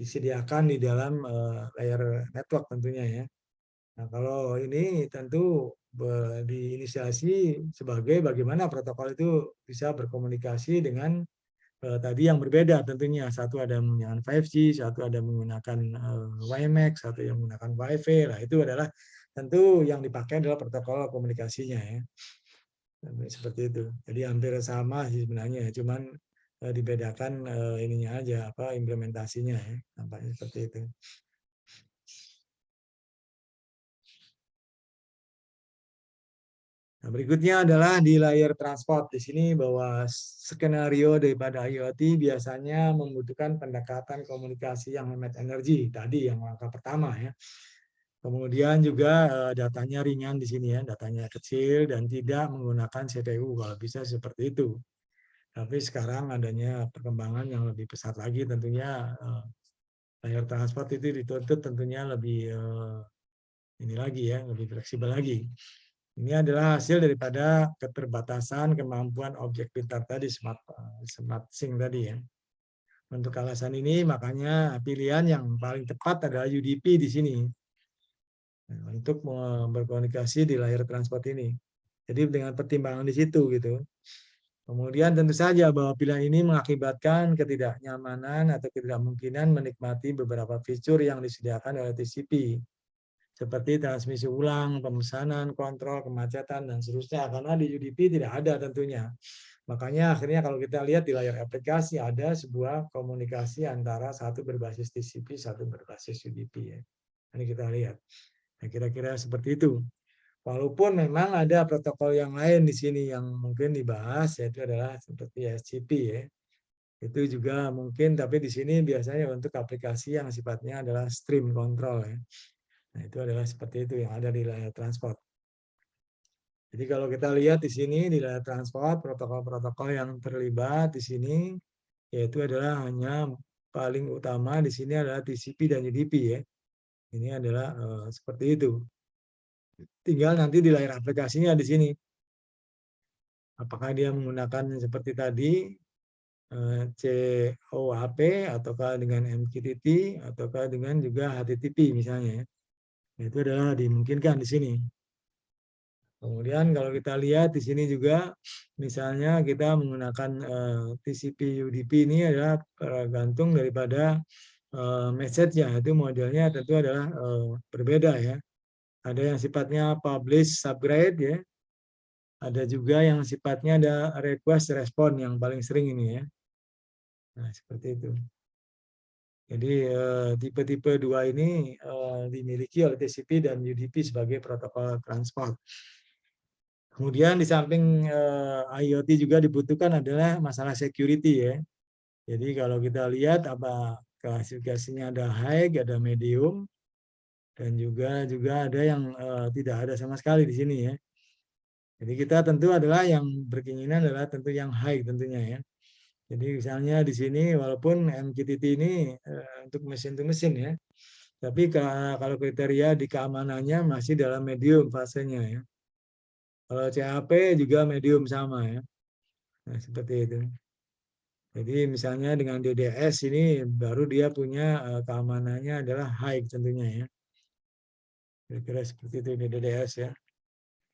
disediakan di dalam layer network tentunya ya. Nah, kalau ini tentu diinisiasi sebagai bagaimana protokol itu bisa berkomunikasi dengan tadi yang berbeda tentunya. Satu ada menggunakan 5G, satu ada menggunakan WiMAX, satu yang menggunakan Wi-Fi. Nah, itu adalah tentu yang dipakai adalah protokol komunikasinya ya. Seperti itu. Jadi hampir sama sih sebenarnya, cuman dibedakan ininya aja, apa implementasinya ya. Nampaknya seperti itu. Nah, berikutnya adalah di layer transport. Di sini bahwa skenario daripada IoT biasanya membutuhkan pendekatan komunikasi yang hemat energi. Tadi yang langkah pertama ya. Kemudian juga datanya ringan di sini ya, datanya kecil dan tidak menggunakan CPU kalau bisa seperti itu. Tapi sekarang adanya perkembangan yang lebih pesat lagi tentunya layer transport itu dituntut tentunya lebih ini lagi ya, lebih fleksibel lagi. Ini adalah hasil daripada keterbatasan kemampuan objek pintar tadi, smart sync tadi ya. Untuk alasan ini makanya pilihan yang paling tepat adalah UDP di sini untuk berkomunikasi di layar transport ini. Jadi dengan pertimbangan di situ gitu. Kemudian tentu saja bahwa pilihan ini mengakibatkan ketidaknyamanan atau ketidakmungkinan menikmati beberapa fitur yang disediakan oleh TCP. Seperti transmisi ulang, pemesanan, kontrol, kemacetan, dan seterusnya. Karena di UDP tidak ada tentunya. Makanya akhirnya kalau kita lihat di layar aplikasi ada sebuah komunikasi antara satu berbasis TCP, satu berbasis UDP. Ya. Ini kita lihat. Nah, kira-kira seperti itu. Walaupun memang ada protokol yang lain di sini yang mungkin dibahas, yaitu adalah seperti SCP. Ya. Itu juga mungkin, tapi di sini biasanya untuk aplikasi yang sifatnya adalah stream control. Ya. Nah, itu adalah seperti itu yang ada di layar transport. Jadi kalau kita lihat di sini di layar transport, protokol-protokol yang terlibat di sini, yaitu adalah hanya paling utama di sini adalah TCP dan UDP ya. Ini adalah seperti itu. Tinggal nanti di layar aplikasinya di sini. Apakah dia menggunakan seperti tadi COAP ataukah dengan MQTT ataukah dengan juga HTTP misalnya. Itu adalah dimungkinkan di sini. Kemudian kalau kita lihat di sini juga, misalnya kita menggunakan TCP UDP ini adalah tergantung daripada message-nya. Itu modelnya tentu adalah berbeda ya. Ada yang sifatnya publish subscribe ya. Ada juga yang sifatnya ada request respon yang paling sering ini ya. Nah seperti itu. Jadi tipe-tipe dua ini dimiliki oleh TCP dan UDP sebagai protokol transport. Kemudian di samping IoT juga dibutuhkan adalah masalah security ya. Jadi kalau kita lihat apa klasifikasinya ada high, ada medium, dan juga ada yang tidak ada sama sekali di sini ya. Jadi kita tentu adalah yang berkeinginan adalah tentu yang high tentunya ya. Jadi misalnya di sini walaupun MQTT ini untuk mesin to mesin ya, tapi kalau kriteria di keamanannya masih dalam medium fasenya ya. Kalau CAP juga medium sama ya. Nah, seperti itu. Jadi misalnya dengan DDS ini baru dia punya keamanannya adalah high tentunya ya. Kira-kira seperti itu di DDS ya.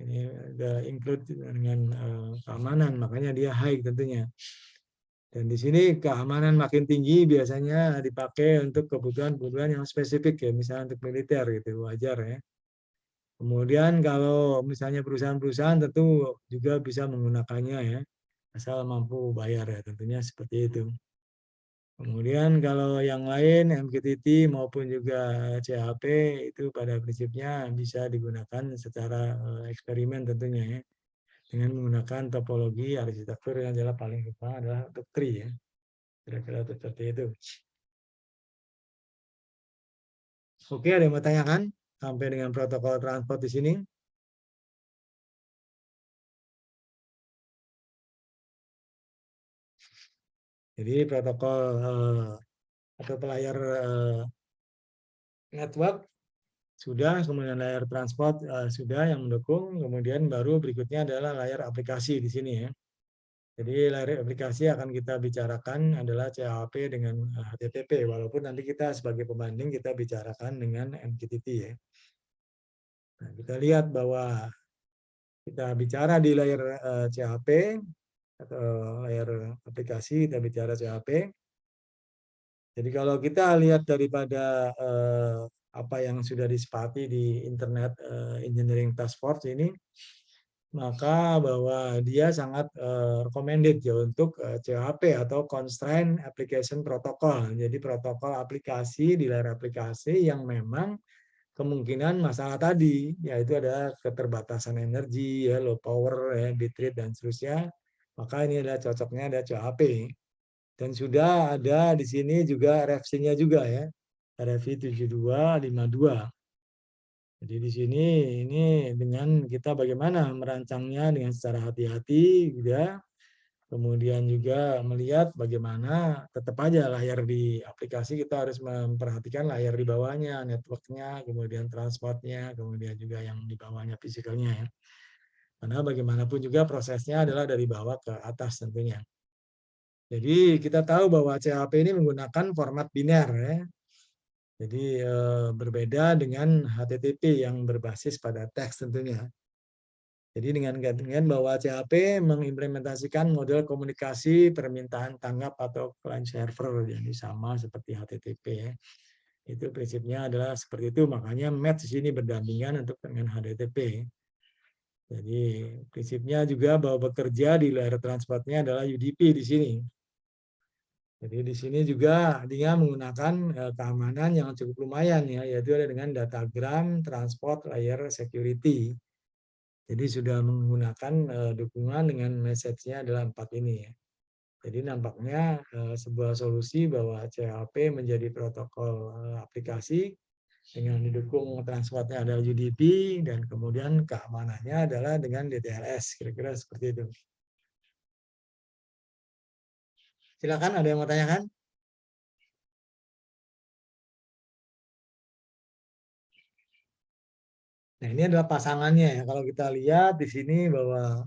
Ini ada include dengan keamanan, makanya dia high tentunya. Dan di sini keamanan makin tinggi biasanya dipakai untuk kebutuhan-kebutuhan yang spesifik ya, misalnya untuk militer gitu, wajar ya. Kemudian kalau misalnya perusahaan-perusahaan tentu juga bisa menggunakannya ya, asal mampu bayar ya, tentunya seperti itu. Kemudian kalau yang lain MQTT maupun juga CHP itu pada prinsipnya bisa digunakan secara eksperimen tentunya ya, dengan menggunakan topologi arsitektur yang adalah paling utama adalah untuk tree ya, kira-kira seperti itu. Oke, ada yang mau tanyakan sampai dengan protokol transport di sini? Jadi protokol atau pelayar network sudah, kemudian layar transport sudah yang mendukung, kemudian baru berikutnya adalah layar aplikasi di sini ya. Jadi layar aplikasi akan kita bicarakan adalah CAP dengan HTTP, walaupun nanti kita sebagai pembanding kita bicarakan dengan MQTT ya. Nah, kita lihat bahwa kita bicara di layar CAP atau layar aplikasi, kita bicara CAP. Jadi kalau kita lihat daripada apa yang sudah disepakati di Internet Engineering Task Force ini, maka bahwa dia sangat recommended ya untuk CAP atau Constraint Application Protocol. Jadi protokol aplikasi di layar aplikasi yang memang kemungkinan masalah tadi, yaitu ada keterbatasan energi, ya, low power, ya, bitrate dan seterusnya. Maka ini adalah cocoknya ada CHP. Dan sudah ada di sini juga RFC-nya juga ya, RFC 7252. Jadi di sini ini dengan kita bagaimana merancangnya dengan secara hati-hati, gitu ya. Kemudian juga melihat bagaimana tetap aja layar di aplikasi kita harus memperhatikan layar di bawahnya, networknya, kemudian transportnya, kemudian juga yang di bawahnya fisikalnya ya. Karena bagaimanapun juga prosesnya adalah dari bawah ke atas tentunya. Jadi kita tahu bahwa CHP ini menggunakan format biner ya. Jadi berbeda dengan HTTP yang berbasis pada teks tentunya. Jadi dengan bahwa CHP mengimplementasikan model komunikasi permintaan tanggap atau client server, jadi sama seperti HTTP ya. Itu prinsipnya adalah seperti itu, makanya match di sini berdampingan untuk dengan HTTP. Jadi prinsipnya juga bahwa bekerja di layar transportnya adalah UDP di sini. Jadi di sini juga dia menggunakan keamanan yang cukup lumayan ya, yaitu ada dengan datagram transport layer security. Jadi sudah menggunakan dukungan dengan message-nya adalah 4 ini ya. Jadi nampaknya sebuah solusi bahwa CHP menjadi protokol aplikasi dengan didukung transportnya adalah UDP dan kemudian keamanannya adalah dengan DTLS, kira-kira seperti itu. Silakan, ada yang mau tanyakan? Nah, ini adalah pasangannya ya. Kalau kita lihat di sini bahwa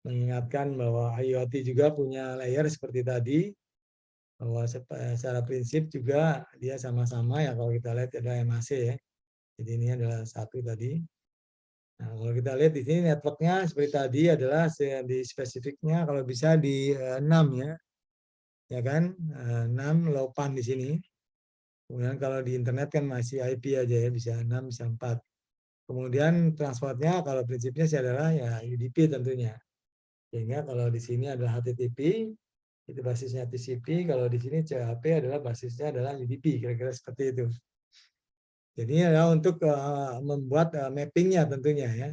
mengingatkan bahwa IoT juga punya layer seperti tadi, bahwa secara prinsip juga dia sama-sama ya kalau kita lihat ada MAC ya. Jadi ini adalah satu tadi. Nah, kalau kita lihat di sini networknya seperti tadi adalah di spesifiknya kalau bisa di 6 ya. Ya kan? 6 LoWPAN di sini. Kemudian kalau di internet kan masih IP aja ya, bisa 6, bisa 4. Kemudian transportnya kalau prinsipnya sih adalah ya UDP tentunya. Sehingga kalau di sini adalah HTTP, itu basisnya TCP, kalau di sini CHP adalah basisnya adalah UDP, kira-kira seperti itu. Jadi adalah untuk membuat mappingnya tentunya ya,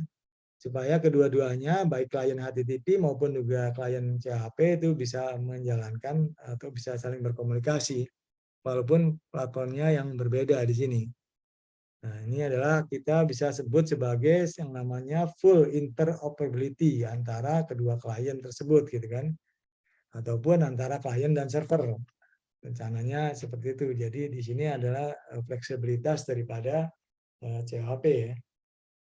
supaya kedua-duanya baik klien HTTP maupun juga klien CHP itu bisa menjalankan atau bisa saling berkomunikasi, walaupun platformnya yang berbeda di sini. Nah, ini adalah kita bisa sebut sebagai yang namanya full interoperability antara kedua klien tersebut gitu kan. Ataupun antara klien dan server. Rencananya seperti itu. Jadi di sini adalah fleksibilitas daripada CHP ya,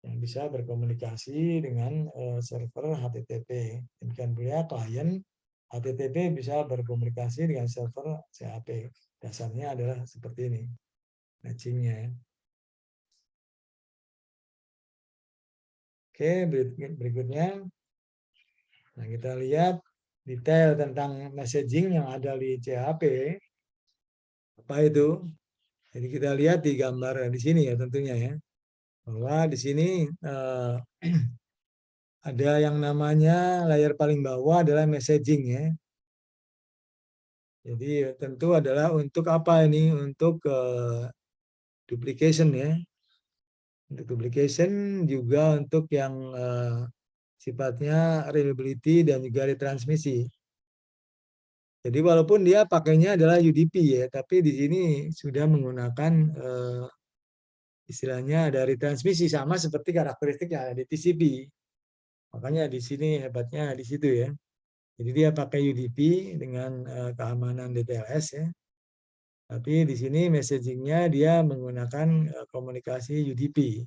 yang bisa berkomunikasi dengan server HTTP. Demikian pula klien HTTP bisa berkomunikasi dengan server CHP. Dasarnya adalah seperti ini matchingnya ya. Oke, berikutnya. Nah, kita lihat detail tentang messaging yang ada di CHP. Apa itu? Jadi kita lihat di gambar di sini ya tentunya ya. Bahwa di sini ada yang namanya layar paling bawah adalah messaging ya. Jadi tentu adalah untuk apa ini? Untuk duplication ya. Untuk duplication juga untuk yang sifatnya reliability dan juga retransmisi. Jadi walaupun dia pakainya adalah UDP ya, tapi di sini sudah menggunakan istilahnya dari transmisi sama seperti karakteristik yang ada di TCP. Makanya di sini hebatnya di situ ya. Jadi dia pakai UDP dengan keamanan DTLS ya. Tapi di sini messagingnya dia menggunakan komunikasi UDP.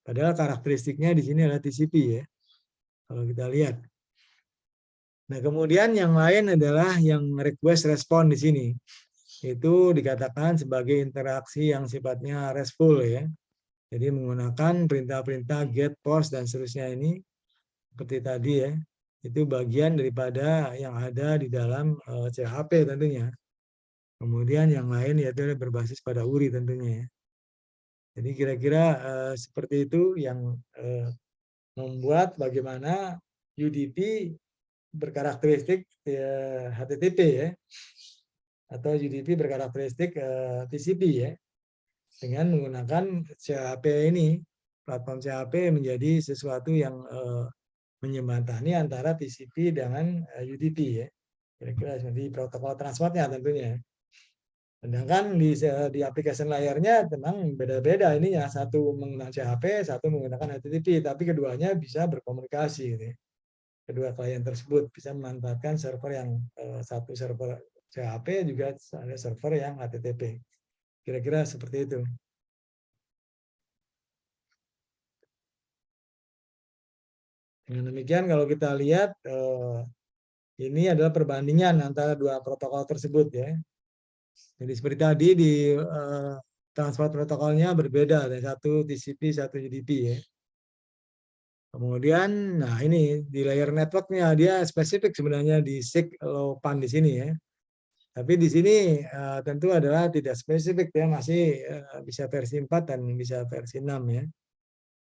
Padahal karakteristiknya di sini adalah TCP ya. Kalau kita lihat. Nah, kemudian yang lain adalah yang request respon di sini. Itu dikatakan sebagai interaksi yang sifatnya RESTful ya. Jadi menggunakan perintah-perintah get, post, dan seterusnya ini seperti tadi ya. Itu bagian daripada yang ada di dalam CHP tentunya. Kemudian yang lain yaitu berbasis pada URI tentunya ya. Jadi kira-kira seperti itu yang membuat bagaimana UDP berkarakteristik HTTP ya, atau UDP berkarakteristik TCP ya. dengan menggunakan CHP ini. Platform CHP menjadi sesuatu yang menjembatani antara TCP dengan UDP ya. Kira-kira seperti protokol transportnya tentunya. Sedangkan di aplikasi layarnya memang beda-beda ininya, satu menggunakan CHP, satu menggunakan HTTP, tapi keduanya bisa berkomunikasi gitu ya. Kedua klien tersebut bisa memanfaatkan server yang satu server CHP juga ada server yang HTTP. Kira-kira seperti itu. Dengan demikian kalau kita lihat ini adalah perbandingan antara dua protokol tersebut ya. Jadi seperti tadi di transport protokolnya berbeda, ada satu TCP, satu UDP ya. Kemudian, nah ini di layer networknya dia spesifik sebenarnya di SIG LoWPAN di sini ya. Tapi di sini tentu adalah tidak spesifik ya, masih bisa versi 4 dan bisa versi 6 ya.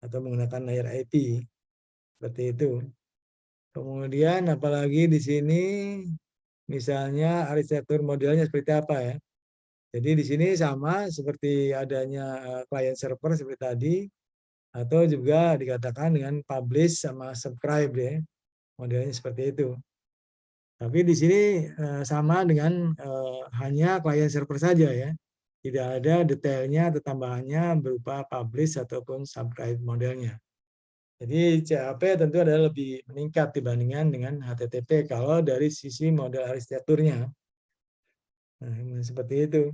Atau menggunakan layer IP. Seperti itu. Kemudian apalagi di sini misalnya arsitektur modelnya seperti apa ya. Jadi di sini sama seperti adanya client server seperti tadi, atau juga dikatakan dengan publish sama subscribe ya, modelnya seperti itu. Tapi di sini sama dengan hanya client server saja ya, tidak ada detailnya atau tambahannya berupa publish ataupun subscribe modelnya. Jadi CHP tentu adalah lebih meningkat dibandingkan dengan HTTP kalau dari sisi model arsitekturnya. Nah, seperti itu.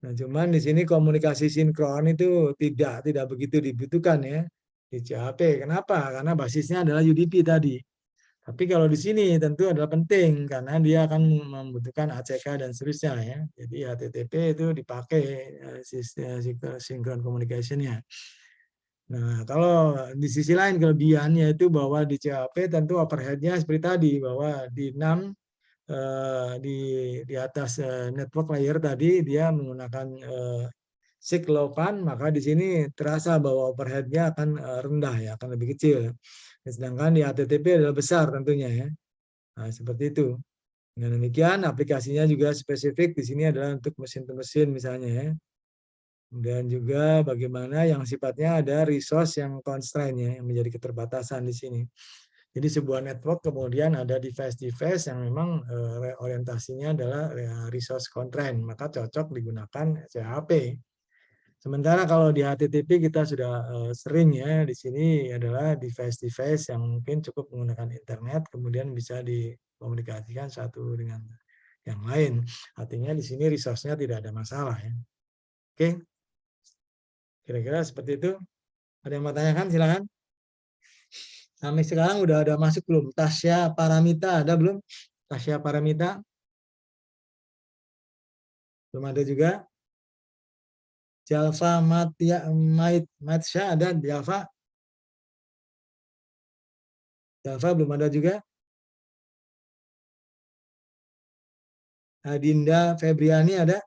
Nah, cuman di sini komunikasi sinkron itu tidak begitu dibutuhkan ya di CHP. Kenapa? Karena basisnya adalah UDP tadi. Tapi kalau di sini tentu adalah penting karena dia akan membutuhkan ACK dan seterusnya ya. Jadi HTTP itu dipakai sistem sinkron communication-nya. Nah, kalau di sisi lain kelebihannya itu bahwa di CHP tentu overhead-nya seperti tadi bahwa di 6 di atas network layer tadi dia menggunakan SIG LoWPAN, maka di sini terasa bahwa overhead-nya akan rendah ya, akan lebih kecil. Sedangkan di HTTP adalah besar tentunya ya. Nah, seperti itu. Dengan demikian aplikasinya juga spesifik di sini adalah untuk mesin-to-mesin misalnya ya. Dan juga bagaimana yang sifatnya ada resource yang constraint ya, yang menjadi keterbatasan di sini. Jadi sebuah network kemudian ada device-device yang memang orientasinya adalah resource constraint, maka cocok digunakan CHP. Sementara kalau di HTTP kita sudah sering ya, di sini adalah device-device yang mungkin cukup menggunakan internet, kemudian bisa dikomunikasikan satu dengan yang lain. Artinya di sini resource-nya tidak ada masalah ya. Oke, kira-kira seperti itu. Ada yang mau tanyakan? Silakan. Sampai sekarang udah ada masuk belum? Tasya Paramita ada belum? Tasya Paramita? Belum ada juga. Jalva Maitsya ada Jalva? Jalva belum ada juga. Adinda Febriani ada?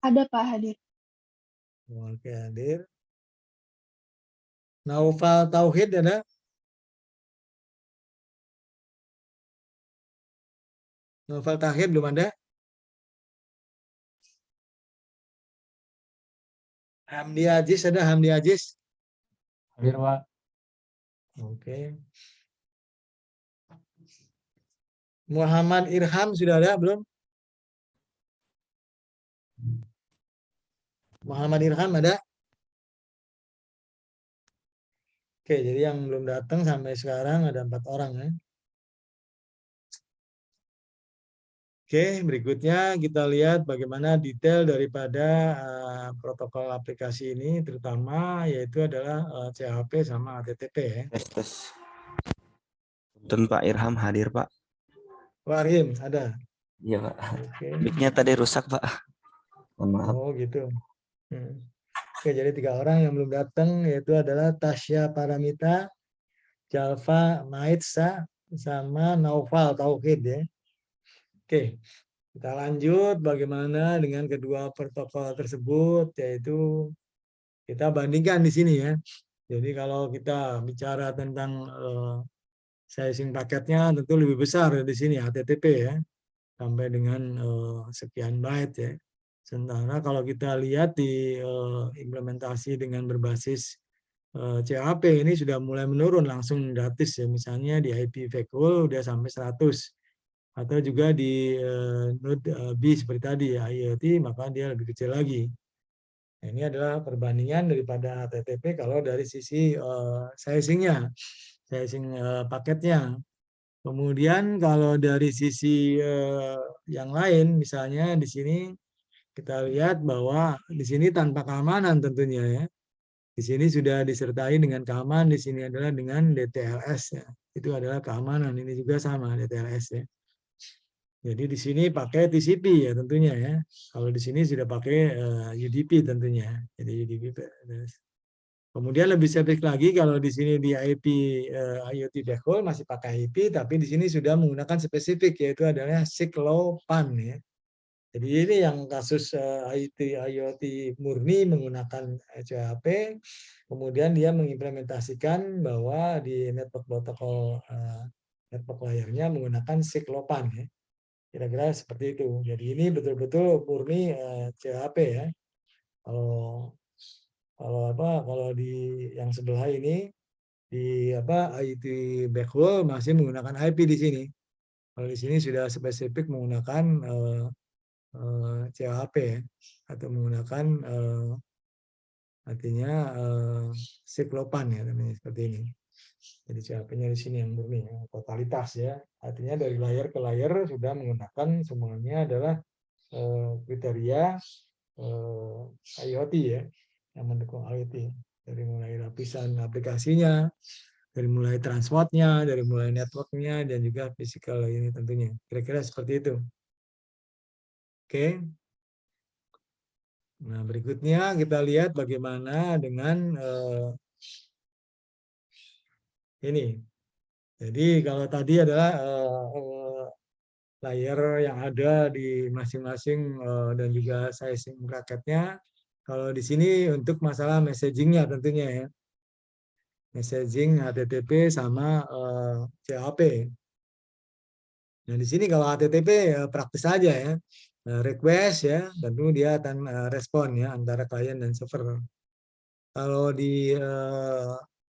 Ada Pak hadir. Oke, hadir. Naufal Tauhid ada? Naufal Tauhid belum ada? Hamdi Aziz ada? Hamdi Aziz? Hadir, Pak. Oke. Muhammad Irham sudah ada belum? Muhammad Irham ada? Oke, jadi yang belum datang sampai sekarang ada 4 orang ya. Oke, berikutnya kita lihat bagaimana detail daripada protokol aplikasi ini, terutama yaitu adalah CHP sama HTTP ya. Tes. Dan Pak Irham hadir, Pak. Warhim ada? Iya, Pak. Oke. Mic-nya tadi rusak, Pak. Mohon maaf. Oh gitu. Oke, jadi 3 orang yang belum datang yaitu adalah Tasya Paramita, Jalva Maitsa, sama Naufal Tauhid ya. Oke, kita lanjut bagaimana dengan kedua protokol tersebut, yaitu kita bandingkan di sini ya. Jadi kalau kita bicara tentang sizing paketnya tentu lebih besar di sini HTTP ya, sampai dengan sekian byte ya, Sementara kalau kita lihat di implementasi dengan berbasis CAP ini sudah mulai menurun langsung gratis ya. Misalnya di IP Vecul udah sampai 100. Atau juga di node B seperti tadi ya, IoT, maka dia lebih kecil lagi. Nah, ini adalah perbandingan daripada HTTP kalau dari sisi sizing-nya, sizing paketnya. Kemudian kalau dari sisi yang lain, misalnya di sini kita lihat bahwa di sini tanpa keamanan tentunya ya. Di sini sudah disertai dengan keamanan, di sini adalah dengan DTLS ya. Itu adalah keamanan, ini juga sama DTLS ya. Jadi di sini pakai TCP ya tentunya ya. Kalau di sini sudah pakai UDP tentunya. Jadi UDP. Kemudian lebih spesifik lagi kalau di sini di IP IoT backhaul masih pakai IP, tapi di sini sudah menggunakan spesifik yaitu adalah Cyclopan ya. Jadi ini yang kasus IoT murni menggunakan CHP, kemudian dia mengimplementasikan bahwa di network protokol network layarnya menggunakan Cyclopan ya. Kira-kira seperti itu. Jadi ini betul-betul murni CHP ya. Kalau di yang sebelah ini di IoT backhaul masih menggunakan IP di sini. Kalau di sini sudah spesifik menggunakan CHP ya, atau menggunakan artinya Cyclopan ya namanya seperti ini. Jadi CHP-nya di sini yang murni ya, totalitas ya. Artinya dari layar ke layar sudah menggunakan semuanya adalah kriteria IoT ya, yang mendukung IoT. Dari mulai lapisan aplikasinya, dari mulai transportnya, dari mulai networknya, dan juga physical ini tentunya. Kira-kira seperti itu. Oke. Nah, berikutnya kita lihat bagaimana dengan ini. Jadi kalau tadi adalah layer yang ada di masing-masing dan juga sizing bracketnya. Kalau di sini untuk masalah messaging-nya tentunya ya. Messaging HTTP sama CHP. Nah, di sini kalau HTTP praktis saja ya. Request ya, tentu dia akan respon ya antara klien dan server. Kalau di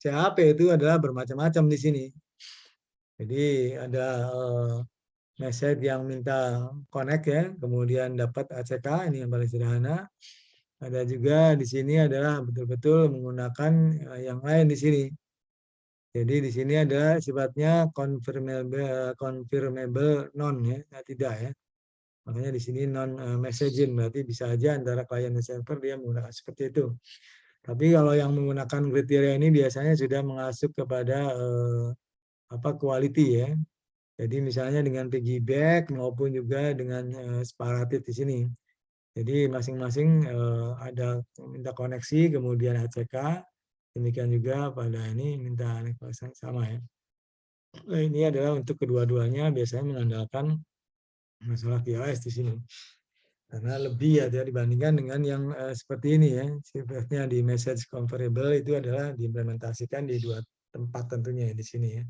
CHP itu adalah bermacam-macam di sini. Jadi ada message yang minta connect ya, kemudian dapat ACK, ini yang paling sederhana. Ada juga di sini adalah betul-betul menggunakan yang lain di sini. Jadi di sini ada sifatnya confirmable non ya, tidak ya. Makanya di sini non messaging, berarti bisa aja antara klien dan server dia menggunakan seperti itu. Tapi kalau yang menggunakan kriteria ini biasanya sudah mengasuk kepada quality ya. Jadi misalnya dengan piggyback maupun juga dengan separated di sini. Jadi masing-masing ada minta koneksi, kemudian ACK, demikian juga pada ini minta koneksi sama ya. Nah, ini adalah untuk kedua-duanya biasanya mengandalkan masalah QoS di sini. Karena lebih ya dibandingkan dengan yang seperti ini ya. Sifatnya di message configurable itu adalah diimplementasikan di dua tempat tentunya ya, di sini ya.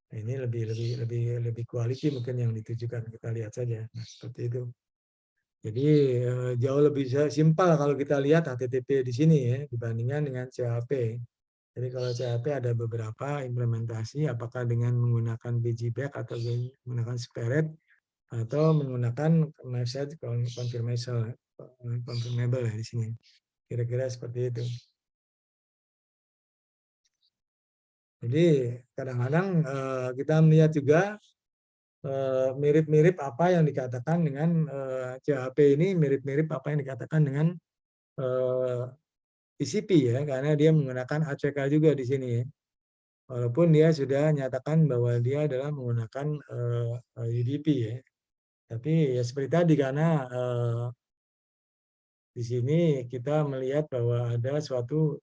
Nah, ini lebih quality mungkin yang ditujukan, kita lihat saja. Nah, seperti itu. Jadi jauh lebih simpel kalau kita lihat HTTP di sini ya dibandingkan dengan CHP. Jadi kalau CHP ada beberapa implementasi apakah dengan menggunakan piggyback atau menggunakan separate atau menggunakan message confirmable ya di sini. Kira-kira seperti itu. Jadi kadang-kadang kita melihat juga mirip-mirip apa yang dikatakan dengan CHP ini, mirip-mirip apa yang dikatakan dengan TCP ya, karena dia menggunakan ACK juga di sini ya. Walaupun dia sudah nyatakan bahwa dia adalah menggunakan UDP ya. Tapi ya seperti tadi karena di sini kita melihat bahwa ada suatu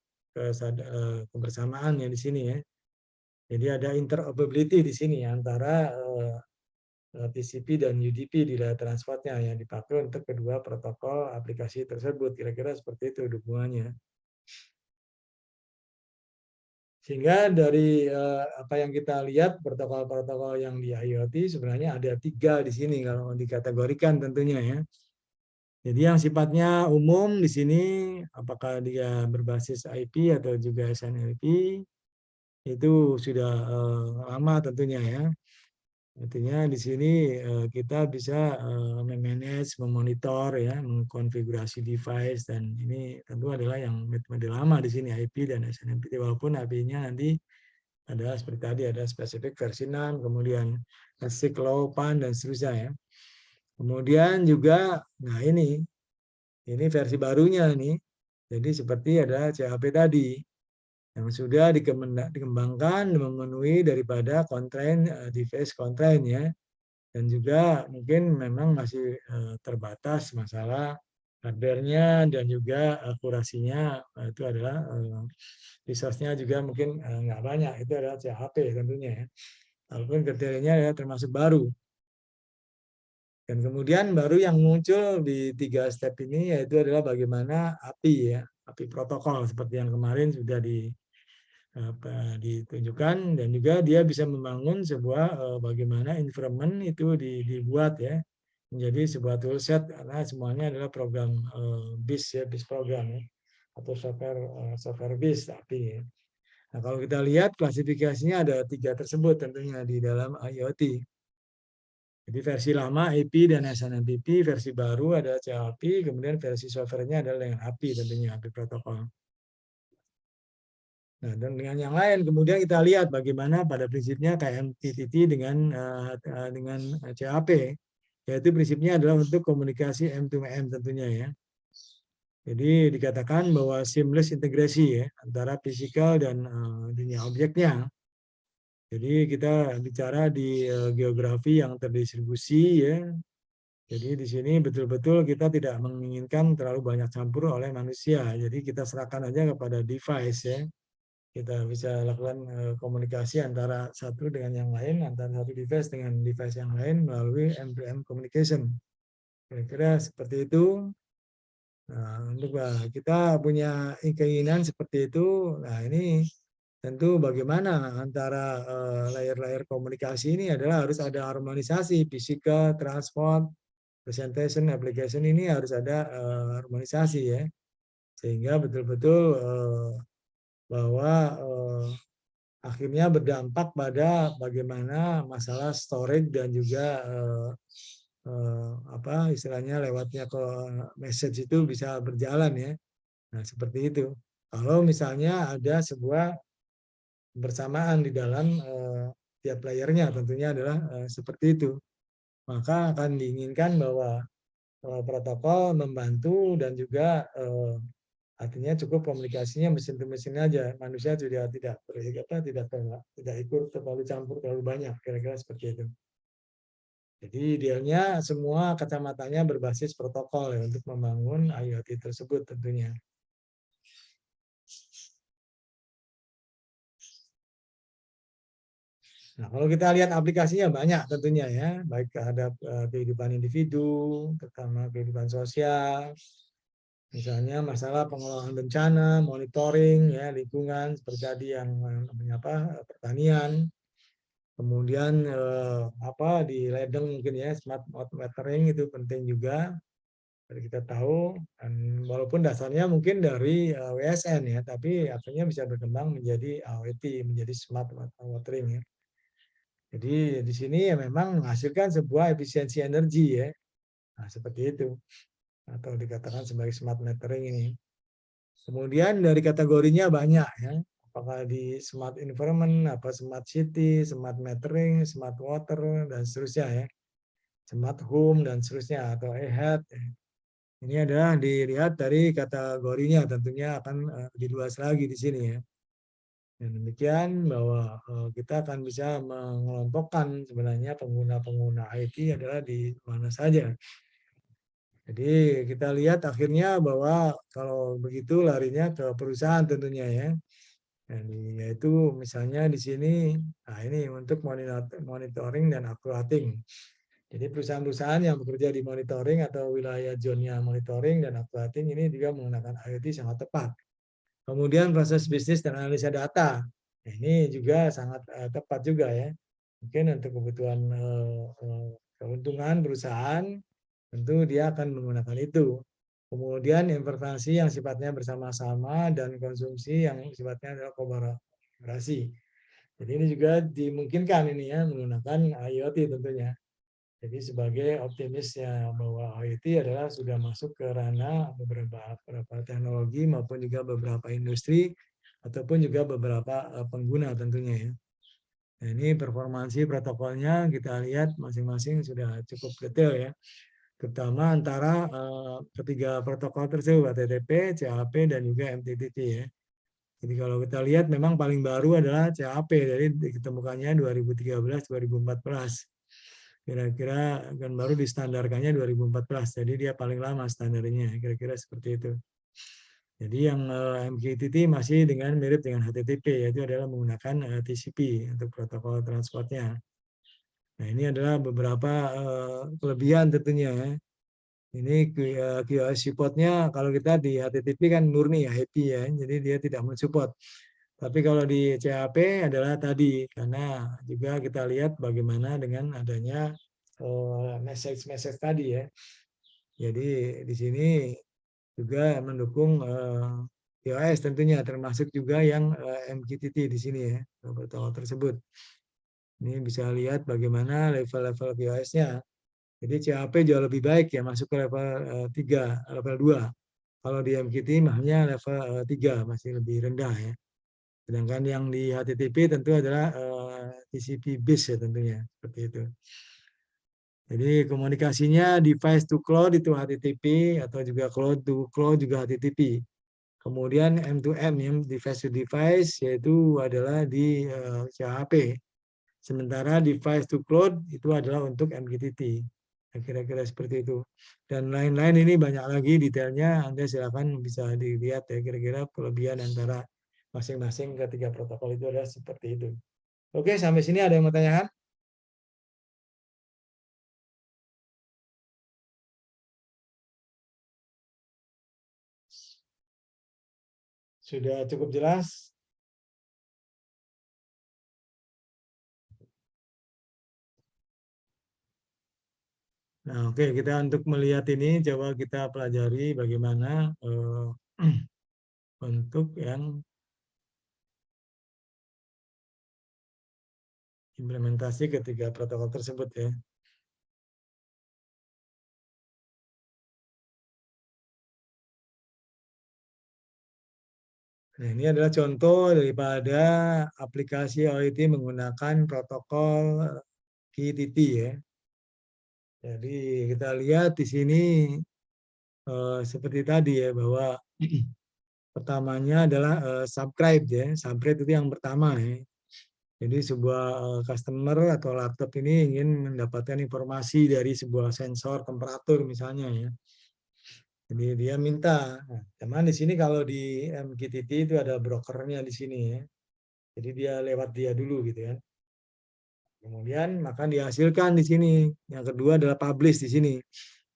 kebersamaan yang di sini ya. Jadi ada interoperability di sini antara TCP dan UDP di data transportnya yang dipakai untuk kedua protokol aplikasi tersebut. Kira-kira seperti itu dukungannya. Sehingga dari apa yang kita lihat protokol-protokol yang di IoT sebenarnya ada 3 di sini kalau dikategorikan tentunya ya. Jadi yang sifatnya umum di sini, apakah dia berbasis IP atau juga SNMP, itu sudah lama tentunya ya. Artinya di sini kita bisa memanage, memonitor, ya, mengkonfigurasi device, dan ini tentu adalah yang metode lama di sini IP dan SNMPT, walaupun IP-nya nanti ada seperti tadi, ada spesifik versi 6, kemudian basic, low, PAN, dan seterusnya ya. Kemudian juga, nah ini versi barunya nih. Jadi seperti ada CAP tadi yang sudah dikembangkan memenuhi daripada constraint device constraint ya. Dan juga mungkin memang masih terbatas masalah hardware-nya dan juga akurasinya, itu adalah resource-nya juga mungkin nggak banyak, itu adalah CHP tentunya ya. Walaupun kriterianya ya termasuk baru. Dan kemudian baru yang muncul di 3 step ini yaitu adalah bagaimana API ya, API protokol seperti yang kemarin sudah ditunjukkan, dan juga dia bisa membangun sebuah bagaimana environment itu dibuat ya menjadi sebuah toolset, karena semuanya adalah program BIS ya, BIS program ya, atau software BIS API ya. Nah, kalau kita lihat klasifikasinya ada 3 tersebut tentunya di dalam IoT. Jadi versi lama IP dan SNMPP, versi baru ada CAP, kemudian versi softwarenya adalah dengan API tentunya, API protokol. Nah, dan dengan yang lain kemudian kita lihat bagaimana pada prinsipnya KMTTT dengan CAP, yaitu prinsipnya adalah untuk komunikasi M2M tentunya ya. Jadi dikatakan bahwa seamless integrasi ya antara fisikal dan dunia objeknya. Jadi kita bicara di geografi yang terdistribusi ya. Jadi di sini betul-betul kita tidak menginginkan terlalu banyak campur oleh manusia. Jadi kita serahkan aja kepada device ya. Kita bisa lakukan komunikasi antara satu dengan yang lain, antara satu device dengan device yang lain melalui M2M communication. Kira-kira seperti itu. Nah, untuk kita punya keinginan seperti itu. Nah, ini tentu bagaimana antara layer-layer komunikasi ini adalah harus ada harmonisasi fisika, transport, presentation, application ini harus ada harmonisasi ya, sehingga betul-betul bahwa akhirnya berdampak pada bagaimana masalah storage dan juga apa istilahnya lewatnya ke message itu bisa berjalan ya. Nah seperti itu. Kalau misalnya ada sebuah bersamaan di dalam tiap layernya tentunya adalah seperti itu, maka akan diinginkan bahwa protokol membantu dan juga artinya cukup komunikasinya mesin ke mesin aja, manusia juga tidak ikut terlalu campur terlalu banyak, kira-kira seperti itu. Jadi idealnya semua kacamatanya berbasis protokol ya untuk membangun IoT tersebut tentunya. Nah, kalau kita lihat aplikasinya banyak tentunya ya, baik terhadap kehidupan individu, terutama kehidupan sosial, misalnya masalah pengelolaan bencana, monitoring ya lingkungan seperti tadi yang pertanian, kemudian di ladang mungkin ya smart metering itu penting juga. Jadi kita tahu, dan walaupun dasarnya mungkin dari WSN ya, tapi akhirnya bisa berkembang menjadi IoT, menjadi smart watering ya. Jadi di sini ya memang menghasilkan sebuah efisiensi energi ya. Nah, seperti itu. Atau dikatakan sebagai smart metering ini. Kemudian dari kategorinya banyak ya. Apakah di smart environment, apa smart city, smart metering, smart water, dan seterusnya ya. Smart home, dan seterusnya, atau e-health. Ya. Ini adalah dilihat dari kategorinya, tentunya akan diluas lagi di sini ya. Dan demikian bahwa kita akan bisa mengelompokkan sebenarnya pengguna-pengguna IT adalah di mana saja. Jadi kita lihat akhirnya bahwa kalau begitu larinya ke perusahaan tentunya ya. Yaitu misalnya di sini, nah ini untuk monitoring dan aquating. Jadi perusahaan-perusahaan yang bekerja di monitoring atau wilayah zona monitoring dan aquating ini juga menggunakan IoT sangat tepat. Kemudian proses bisnis dan analisa data. Nah, ini juga sangat tepat juga ya. Mungkin untuk kebutuhan keuntungan perusahaan tentu dia akan menggunakan itu. Kemudian informasi yang sifatnya bersama-sama dan konsumsi yang sifatnya adalah kolaborasi. Jadi ini juga dimungkinkan ini ya menggunakan IoT tentunya. Jadi sebagai optimisnya bahwa IoT adalah sudah masuk ke ranah beberapa teknologi maupun juga beberapa industri ataupun juga beberapa pengguna tentunya ya. Nah, ini performansi protokolnya kita lihat masing-masing sudah cukup detail ya. Terutama antara ketiga protokol tersebut, HTTP, CAP, dan juga MTTP ya. Jadi kalau kita lihat memang paling baru adalah CAP, jadi ditemukannya 2013-2014. Kira-kira kan baru distandarkannya 2014, jadi dia paling lama standarnya, kira-kira seperti itu. Jadi yang MQTT masih dengan mirip dengan HTTP, yaitu adalah menggunakan TCP untuk protokol transportnya. Nah ini adalah beberapa kelebihan tentunya ya. Ini QoS supportnya kalau kita di HTTP kan murni ya, happy ya, jadi dia tidak mensupport. Tapi kalau di CAP adalah tadi, karena juga kita lihat bagaimana dengan adanya message tadi ya. Jadi di sini juga mendukung QoS tentunya, termasuk juga yang MQTT di sini ya, protokol tersebut. Ini bisa lihat bagaimana level-level QoS-nya. Jadi CAP jauh lebih baik ya, masuk ke level 3, level 2. Kalau di MQTT mahnya level 3, masih lebih rendah ya. Sedangkan yang di HTTP tentu adalah TCP base ya tentunya, seperti itu. Jadi komunikasinya device to cloud itu HTTP atau juga cloud to cloud juga HTTP. Kemudian M2M yang device to device yaitu adalah di CAP. Sementara device to cloud itu adalah untuk MQTT. Kira-kira seperti itu. Dan lain-lain ini banyak lagi detailnya, Anda silakan bisa dilihat ya kira-kira kelebihan antara masing-masing ketiga protokol itu adalah seperti itu. Oke, sampai sini ada yang mau tanyakan? Sudah cukup jelas? Nah, oke, kita untuk melihat ini coba kita pelajari bagaimana untuk yang implementasi ketiga protokol tersebut ya. Nah, ini adalah contoh daripada aplikasi IoT menggunakan protokol QTT ya. Jadi kita lihat di sini seperti tadi ya bahwa pertamanya adalah subscribe ya. Subscribe itu yang pertama ya. Jadi sebuah customer atau laptop ini ingin mendapatkan informasi dari sebuah sensor temperatur misalnya ya. Jadi dia minta. Nah, teman di sini kalau di MQTT itu ada brokernya di sini ya. Jadi dia lewat dia dulu gitu kan. Kemudian maka dihasilkan di sini. Yang kedua adalah publish di sini.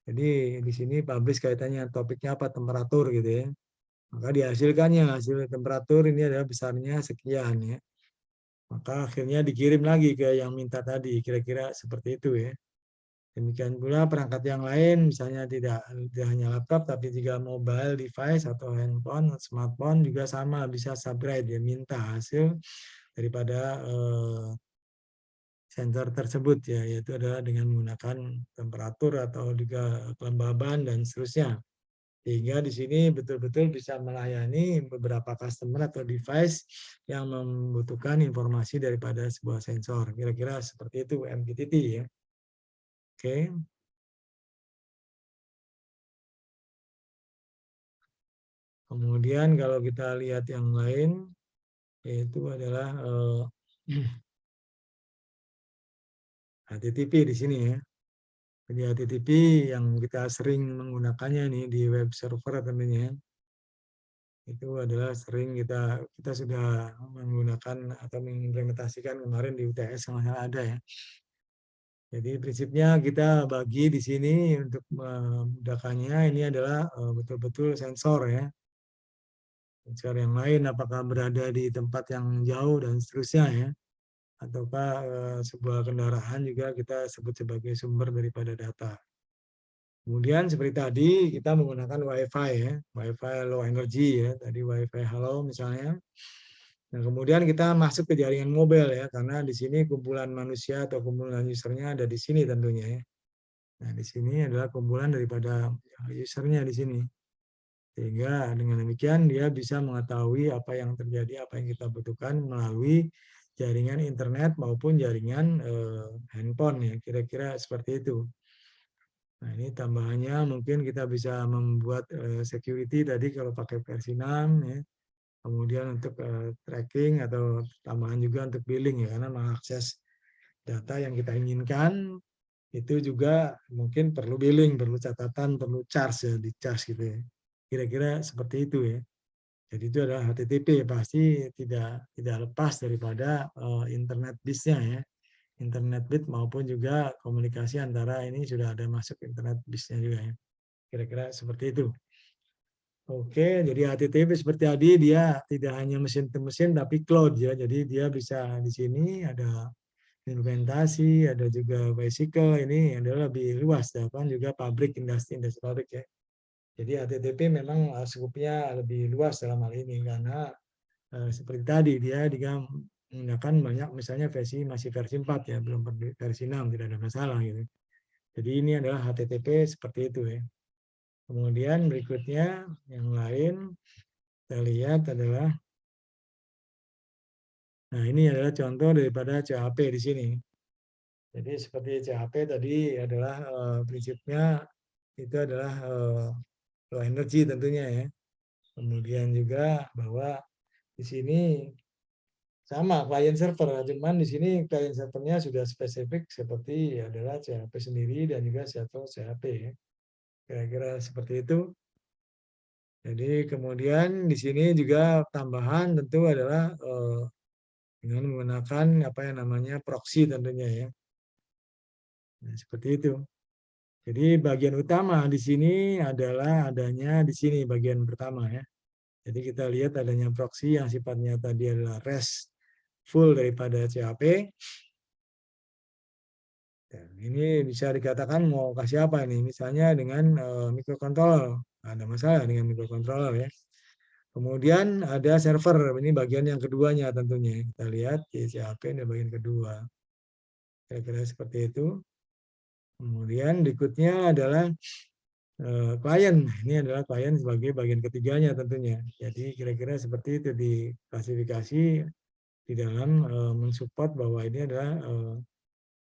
Jadi di sini publish kaitannya topiknya apa, temperatur gitu ya. Maka dihasilkannya hasil temperatur ini adalah besarnya sekian ya. Maka akhirnya dikirim lagi ke yang minta tadi, kira-kira seperti itu ya. Demikian pula perangkat yang lain, misalnya tidak hanya laptop, tapi juga mobile device atau handphone, smartphone juga sama, bisa subscribe ya, minta hasil daripada sensor tersebut ya, yaitu adalah dengan menggunakan temperatur atau juga kelembaban dan seterusnya. Sehingga di sini betul-betul bisa melayani beberapa customer atau device yang membutuhkan informasi daripada sebuah sensor. Kira-kira seperti itu MQTT ya. Oke. Kemudian kalau kita lihat yang lain, yaitu adalah HTTP di sini ya. Jadi HTTP yang kita sering menggunakannya nih di web server tentunya. Itu adalah sering kita sudah menggunakan atau mengimplementasikan kemarin di UTS yang ada ya. Jadi prinsipnya kita bagi di sini untuk memudahkannya ini adalah betul-betul sensor ya. Sensor yang lain apakah berada di tempat yang jauh dan seterusnya ya. Ataukah sebuah kendaraan juga kita sebut sebagai sumber daripada data. Kemudian seperti tadi kita menggunakan WiFi ya, WiFi low energy ya, tadi WiFi halo misalnya. Nah, kemudian kita masuk ke jaringan mobile ya, karena di sini kumpulan manusia atau kumpulan usernya ada di sini tentunya ya. Nah, di sini adalah kumpulan daripada usernya di sini. Sehingga dengan demikian dia bisa mengetahui apa yang terjadi, apa yang kita butuhkan melalui jaringan internet maupun jaringan handphone ya, kira-kira seperti itu. Nah, ini tambahannya mungkin kita bisa membuat security tadi kalau pakai versi 6 ya. Kemudian untuk tracking atau tambahan juga untuk billing ya, karena mengakses data yang kita inginkan itu juga mungkin perlu billing, perlu catatan, perlu charge ya, di charge gitu ya. Kira-kira seperti itu ya. Jadi itu adalah HTTP pasti tidak lepas daripada internet bisnya ya. Internet bit maupun juga komunikasi antara ini sudah ada masuk internet bisnya juga ya. Kira-kira seperti itu. Oke, jadi HTTP seperti tadi dia tidak hanya mesin ke mesin tapi cloud ya. Jadi dia bisa di sini ada implementasi, ada juga physical, ini adalah lebih luas ya, kan juga pabrik, industri pabrik ya. Jadi HTTP memang skupnya lebih luas dalam hal ini karena seperti tadi dia menggunakan banyak misalnya masih versi 4 ya, belum versi 6, tidak ada masalah gitu. Jadi ini adalah HTTP seperti itu ya. Kemudian berikutnya yang lain kita lihat adalah, nah ini adalah contoh daripada CHP di sini. Jadi seperti CHP tadi adalah prinsipnya itu adalah low energy tentunya ya. Kemudian juga bahwa di sini sama client server, cuman di sini client servernya sudah spesifik seperti adalah CHP sendiri dan juga server CHP ya. Kira-kira seperti itu. Jadi kemudian di sini juga tambahan tentu adalah dengan menggunakan apa yang namanya proxy tentunya ya. Nah, seperti itu. Jadi bagian utama di sini adalah adanya di sini bagian pertama ya. Jadi kita lihat adanya proxy yang sifatnya tadi adalah RESTful daripada CHP. Dan ini bisa dikatakan mau kasih apa ini? Misalnya dengan microcontroller. Ada masalah dengan microcontroller ya. Kemudian ada server, ini bagian yang keduanya tentunya. Kita lihat di CHP ini bagian kedua. Kira-kira seperti itu. Kemudian berikutnya adalah klien. Ini adalah klien sebagai bagian ketiganya tentunya. Jadi kira-kira seperti itu diklasifikasi di dalam mensupport bahwa ini adalah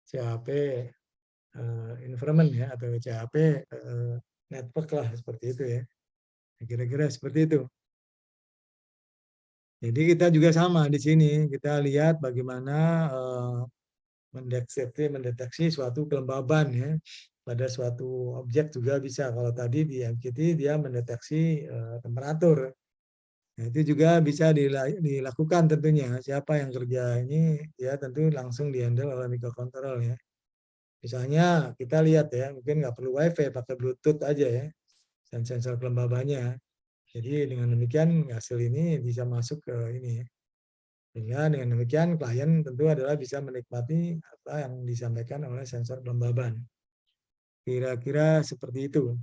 CHP environment ya, atau CHP network lah seperti itu ya. Kira-kira seperti itu. Jadi kita juga sama di sini. Kita lihat bagaimana mendeteksi suatu kelembaban ya pada suatu objek juga bisa. Kalau tadi di MQT dia mendeteksi temperatur. Nah, itu juga bisa dilakukan tentunya. Siapa yang kerja ini ya tentu langsung dihandle oleh microcontroller ya. Misalnya kita lihat ya, mungkin nggak perlu WiFi, pakai Bluetooth aja ya, dan sensor kelembabannya. Jadi dengan demikian hasil ini bisa masuk ke ini ya. Sehingga dengan demikian klien tentu adalah bisa menikmati apa yang disampaikan oleh sensor kelembaban. Kira-kira seperti itu.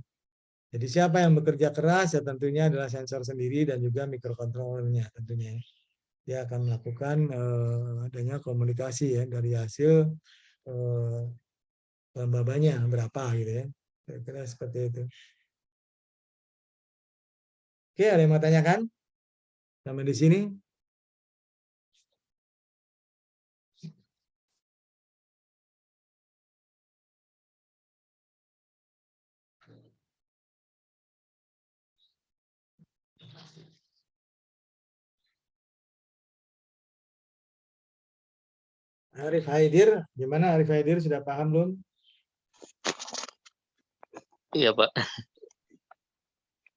Jadi siapa yang bekerja keras ya tentunya adalah sensor sendiri dan juga microcontrollernya tentunya. Dia akan melakukan adanya komunikasi ya dari hasil kelembabannya berapa gitu ya. Kira-kira seperti itu. Oke, ada yang mau tanyakan? Sampai di sini. Arif Haidir, gimana Arif Haidir, sudah paham belum? Iya, Pak.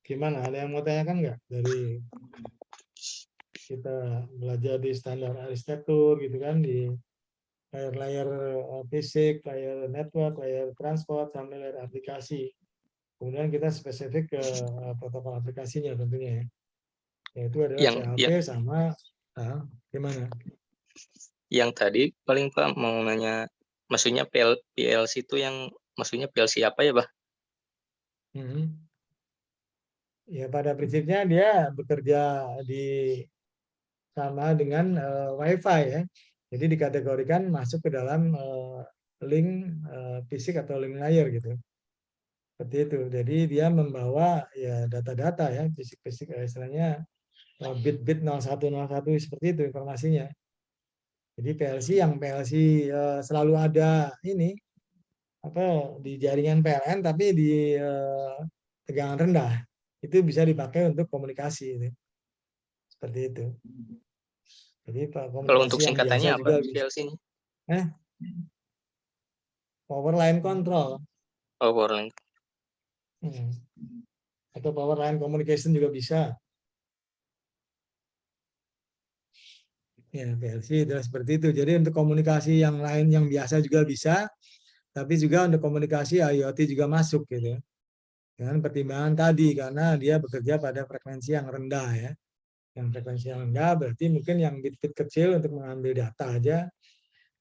Gimana, ada yang mau tanyakan nggak dari kita belajar di standar arsitektur gitu kan, di layar-layar fisik, layar network, layar transport, sampai layar aplikasi. Kemudian kita spesifik ke protokol aplikasinya tentunya ya. Yaitu adalah CHP sama gimana? Yang tadi paling Pak mau nanya, maksudnya PLC itu yang maksudnya PLC apa ya, Pak? Hmm. Ya pada prinsipnya dia bekerja sama dengan WiFi ya. Jadi dikategorikan masuk ke dalam link fisik atau link layer gitu. Seperti itu. Jadi dia membawa ya data-data ya fisik-fisik istilahnya bit-bit 0101 seperti itu informasinya. Jadi PLC selalu ada ini apa di jaringan PLN tapi di tegangan rendah itu bisa dipakai untuk komunikasi itu. Seperti itu. Jadi Kalau untuk komunikasi yang biasa singkatannya apa juga bisa. PLC-nya? Power line control. Oh, power line. Atau power line communication juga bisa. Ya, PLC adalah seperti itu. Jadi untuk komunikasi yang lain yang biasa juga bisa, tapi juga untuk komunikasi IoT juga masuk gitu. Dengan pertimbangan tadi karena dia bekerja pada frekuensi yang rendah ya. Yang frekuensi yang rendah berarti mungkin yang bit-bit kecil untuk mengambil data aja.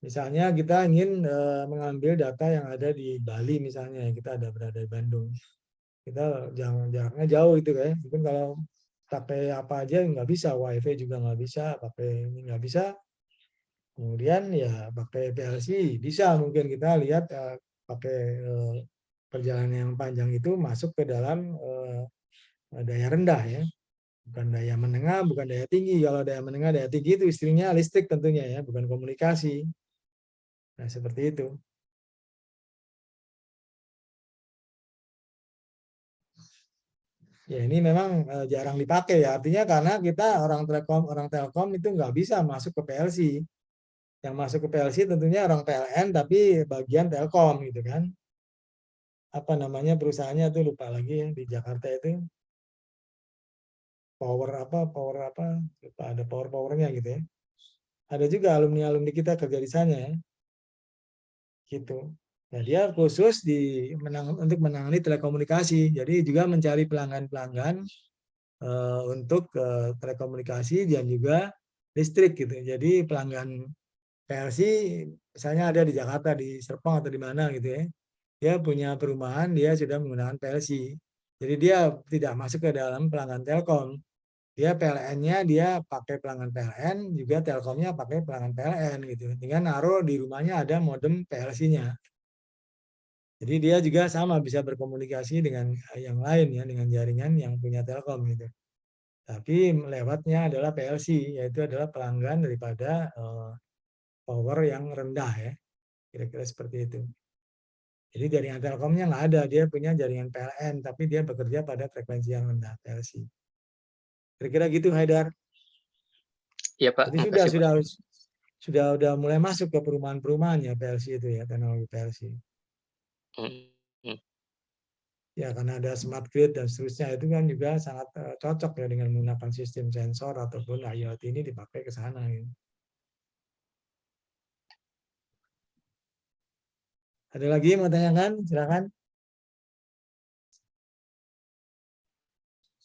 Misalnya kita ingin mengambil data yang ada di Bali misalnya, kita ada berada di Bandung. Kita jaraknya jauh itu kan. Mungkin kalau pakai apa aja nggak bisa, WiFi juga nggak bisa, pakai ini nggak bisa. Kemudian ya pakai PLC bisa mungkin kita lihat pakai perjalanan yang panjang itu masuk ke dalam daya rendah ya, bukan daya menengah, bukan daya tinggi. Kalau daya menengah, daya tinggi itu istrinya listrik tentunya ya, bukan komunikasi. Nah seperti itu. Ya ini memang jarang dipakai ya, artinya karena kita orang Telkom itu nggak bisa masuk ke PLC. Yang masuk ke PLC tentunya orang PLN tapi bagian Telkom gitu kan. Apa namanya perusahaannya tuh lupa lagi ya di Jakarta itu. Power apa, lupa ada powernya gitu ya. Ada juga alumni kita kerja di sana ya. Gitu. Nah, dia khusus untuk menangani telekomunikasi. Jadi juga mencari pelanggan-pelanggan untuk telekomunikasi dan juga listrik gitu. Jadi pelanggan PLC misalnya ada di Jakarta, di Serpong atau di mana gitu ya. Dia punya perumahan, dia sudah menggunakan PLC. Jadi dia tidak masuk ke dalam pelanggan Telkom. Dia PLN-nya dia pakai pelanggan PLN, juga Telkomnya pakai pelanggan PLN gitu. Dengan naruh di rumahnya ada modem PLC-nya. Jadi dia juga sama bisa berkomunikasi dengan yang lain ya, dengan jaringan yang punya Telkom gitu. Tapi lewatnya adalah PLC, yaitu adalah pelanggan daripada power yang rendah ya. Kira-kira seperti itu. Jadi jaringan Telkomnya nggak ada, dia punya jaringan PLN, tapi dia bekerja pada frekuensi yang rendah, PLC. Kira-kira gitu, Haidar. Iya Pak, Jadi makasih Pak. sudah mulai masuk ke perumahan-perumahan ya PLC itu ya, teknologi PLC. Ya karena ada smart grid dan seterusnya itu kan juga sangat cocok ya dengan menggunakan sistem sensor ataupun IoT ini dipakai ke sana. Gitu. Ada lagi yang mau tanyakan? Silakan.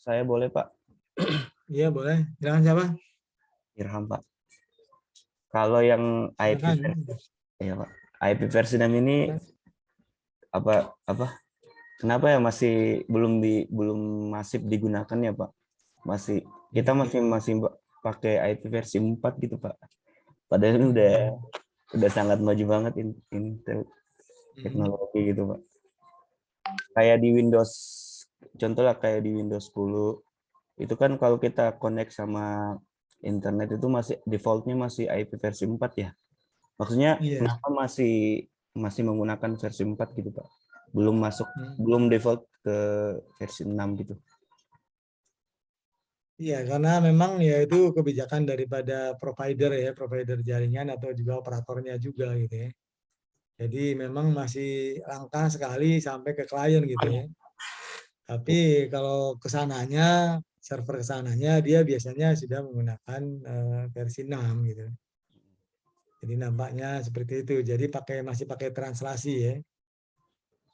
Saya boleh Pak. Iya boleh. Silakan siapa? Irham Pak. Kalau yang IP Silakan. ya Pak. IP versi 6 ini apa kenapa ya masih belum masif digunakan ya Pak? Kita masih pakai IP versi 4 gitu Pak. Padahal ini udah sangat maju banget Intel teknologi gitu Pak. Kayak di Windows, contoh lah kayak di Windows 10 itu kan kalau kita connect sama internet itu masih defaultnya masih IP versi 4 ya. Maksudnya kenapa masih menggunakan versi 4 gitu Pak? Belum default ke versi 6 gitu. Iya, karena memang ya itu kebijakan daripada provider jaringan atau juga operatornya juga gitu ya. Jadi memang masih langka sekali sampai ke klien gitu ya. Tapi kalau kesananya, server kesananya dia biasanya sudah menggunakan versi 6 gitu. Jadi nampaknya seperti itu. Jadi masih pakai translasi ya.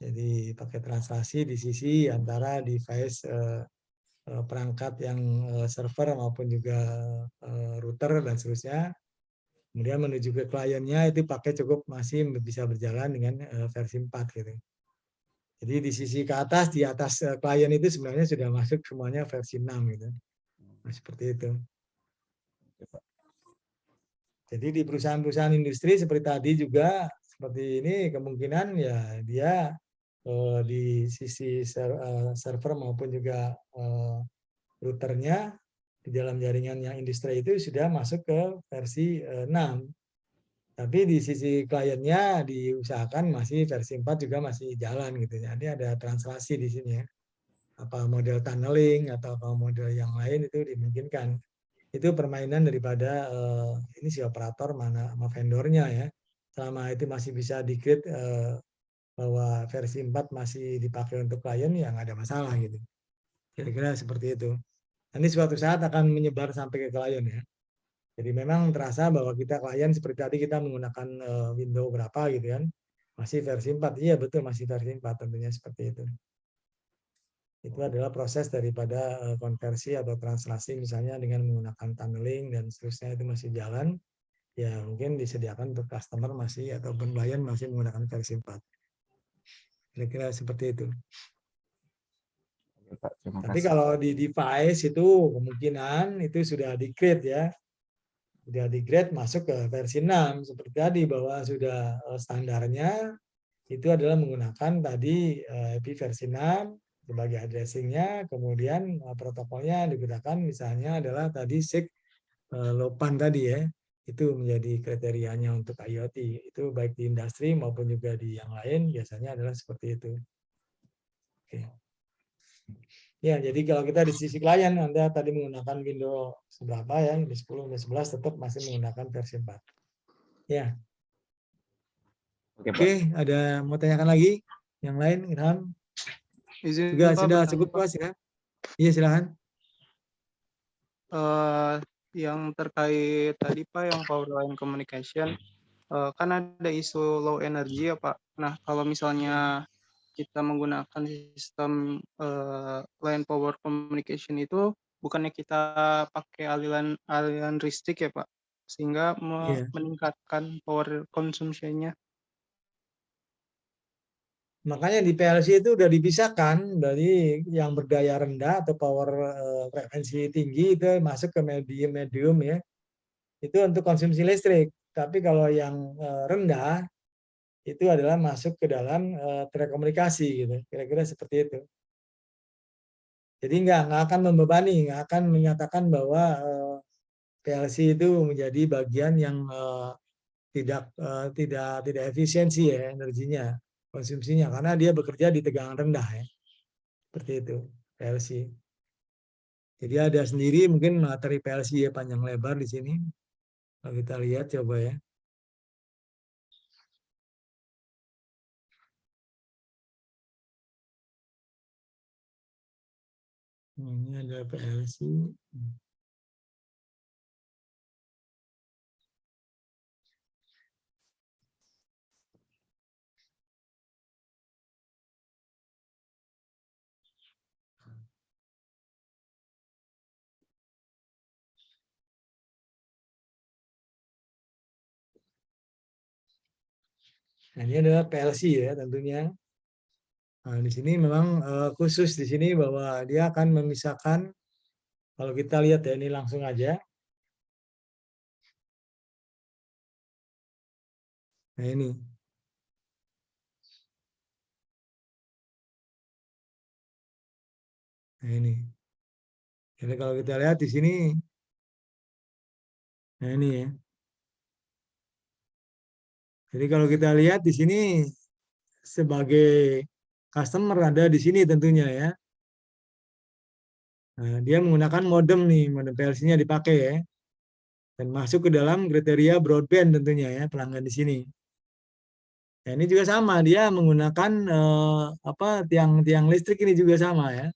Jadi pakai translasi di sisi antara device perangkat yang server maupun juga router dan seterusnya. Kemudian menuju ke kliennya itu masih bisa berjalan dengan versi 4 gitu. Jadi di sisi ke atas, di atas klien itu sebenarnya sudah masuk semuanya versi 6 gitu. Nah, seperti itu. Jadi di perusahaan-perusahaan industri seperti tadi juga seperti ini kemungkinan ya dia di sisi server maupun juga routernya di dalam jaringan yang industri itu sudah masuk ke versi 6. Tapi di sisi kliennya diusahakan masih versi 4 juga masih jalan gitu. Jadi ada translasi di sini ya. Apa model tunneling atau apa model yang lain itu dimungkinkan. Itu permainan daripada ini si operator mana sama vendornya ya. Selama itu masih bisa di-create bahwa versi 4 masih dipakai untuk klien ya nggak ada masalah gitu. Kira-kira seperti itu. Nanti suatu saat akan menyebar sampai ke klien ya. Jadi memang terasa bahwa kita klien seperti tadi kita menggunakan Windows berapa gitu kan. Masih versi 4. Iya betul masih versi 4 tentunya seperti itu. Itu adalah proses daripada konversi atau translasi misalnya dengan menggunakan tunneling dan seterusnya itu masih jalan. Ya mungkin disediakan untuk customer masih ataupun klien masih menggunakan versi 4. Kira-kira seperti itu. Pak, terima Tapi kasih. kalau di device itu kemungkinan itu sudah di-create ya. Sudah di-grade masuk ke versi 6 seperti tadi bahwa sudah standarnya itu adalah menggunakan tadi IP versi 6 sebagai addressing-nya, kemudian protokolnya digunakan misalnya adalah tadi SIG LoWPAN tadi ya. Itu menjadi kriterianya untuk IoT. Itu baik di industri maupun juga di yang lain biasanya adalah seperti itu. Oke. Ya, jadi kalau kita di sisi klien, Anda tadi menggunakan Windows berapa ya, Windows 10, Windows 11 tetap masih menggunakan versi 4. Ya. Oke, Pak. Oke, ada mau tanyakan lagi? Yang lain, Ilham? Izin Juga Pak, sudah bertanya, cukup Pak. puas ya? Iya, silakan. Yang terkait tadi Pak, yang power line communication, kan ada isu low energy ya Pak. Nah, kalau misalnya kita menggunakan sistem line power communication itu, bukannya kita pakai aliran listrik ya Pak, sehingga Iya. meningkatkan power consumption-nya. Makanya di PLC itu udah dipisahkan dari yang berdaya rendah atau power frekuensi tinggi itu masuk ke medium ya. Itu untuk konsumsi listrik. Tapi kalau yang rendah itu adalah masuk ke dalam telekomunikasi gitu. Kira-kira seperti itu. Jadi nggak akan membebani, nggak akan menyatakan bahwa PLC itu menjadi bagian yang tidak efisiensi ya energinya, konsumsinya karena dia bekerja di tegangan rendah ya. Seperti itu PLC. Jadi ada sendiri mungkin materi PLC ya panjang lebar di sini. Kalau kita lihat coba ya. Ini ada PLC. Nah, ini adalah PLC ya tentunya. Nah, di sini memang khusus di sini bahwa dia akan memisahkan, kalau kita lihat ya ini langsung aja. Nah ini. Nah ini. Jadi kalau kita lihat di sini, nah ini ya. Jadi kalau kita lihat di sini sebagai customer ada di sini tentunya ya. Nah, dia menggunakan modem nih, modem PLC-nya dipakai ya. Dan masuk ke dalam kriteria broadband tentunya ya, pelanggan di sini. Nah, ini juga sama, dia menggunakan tiang listrik ini juga sama ya.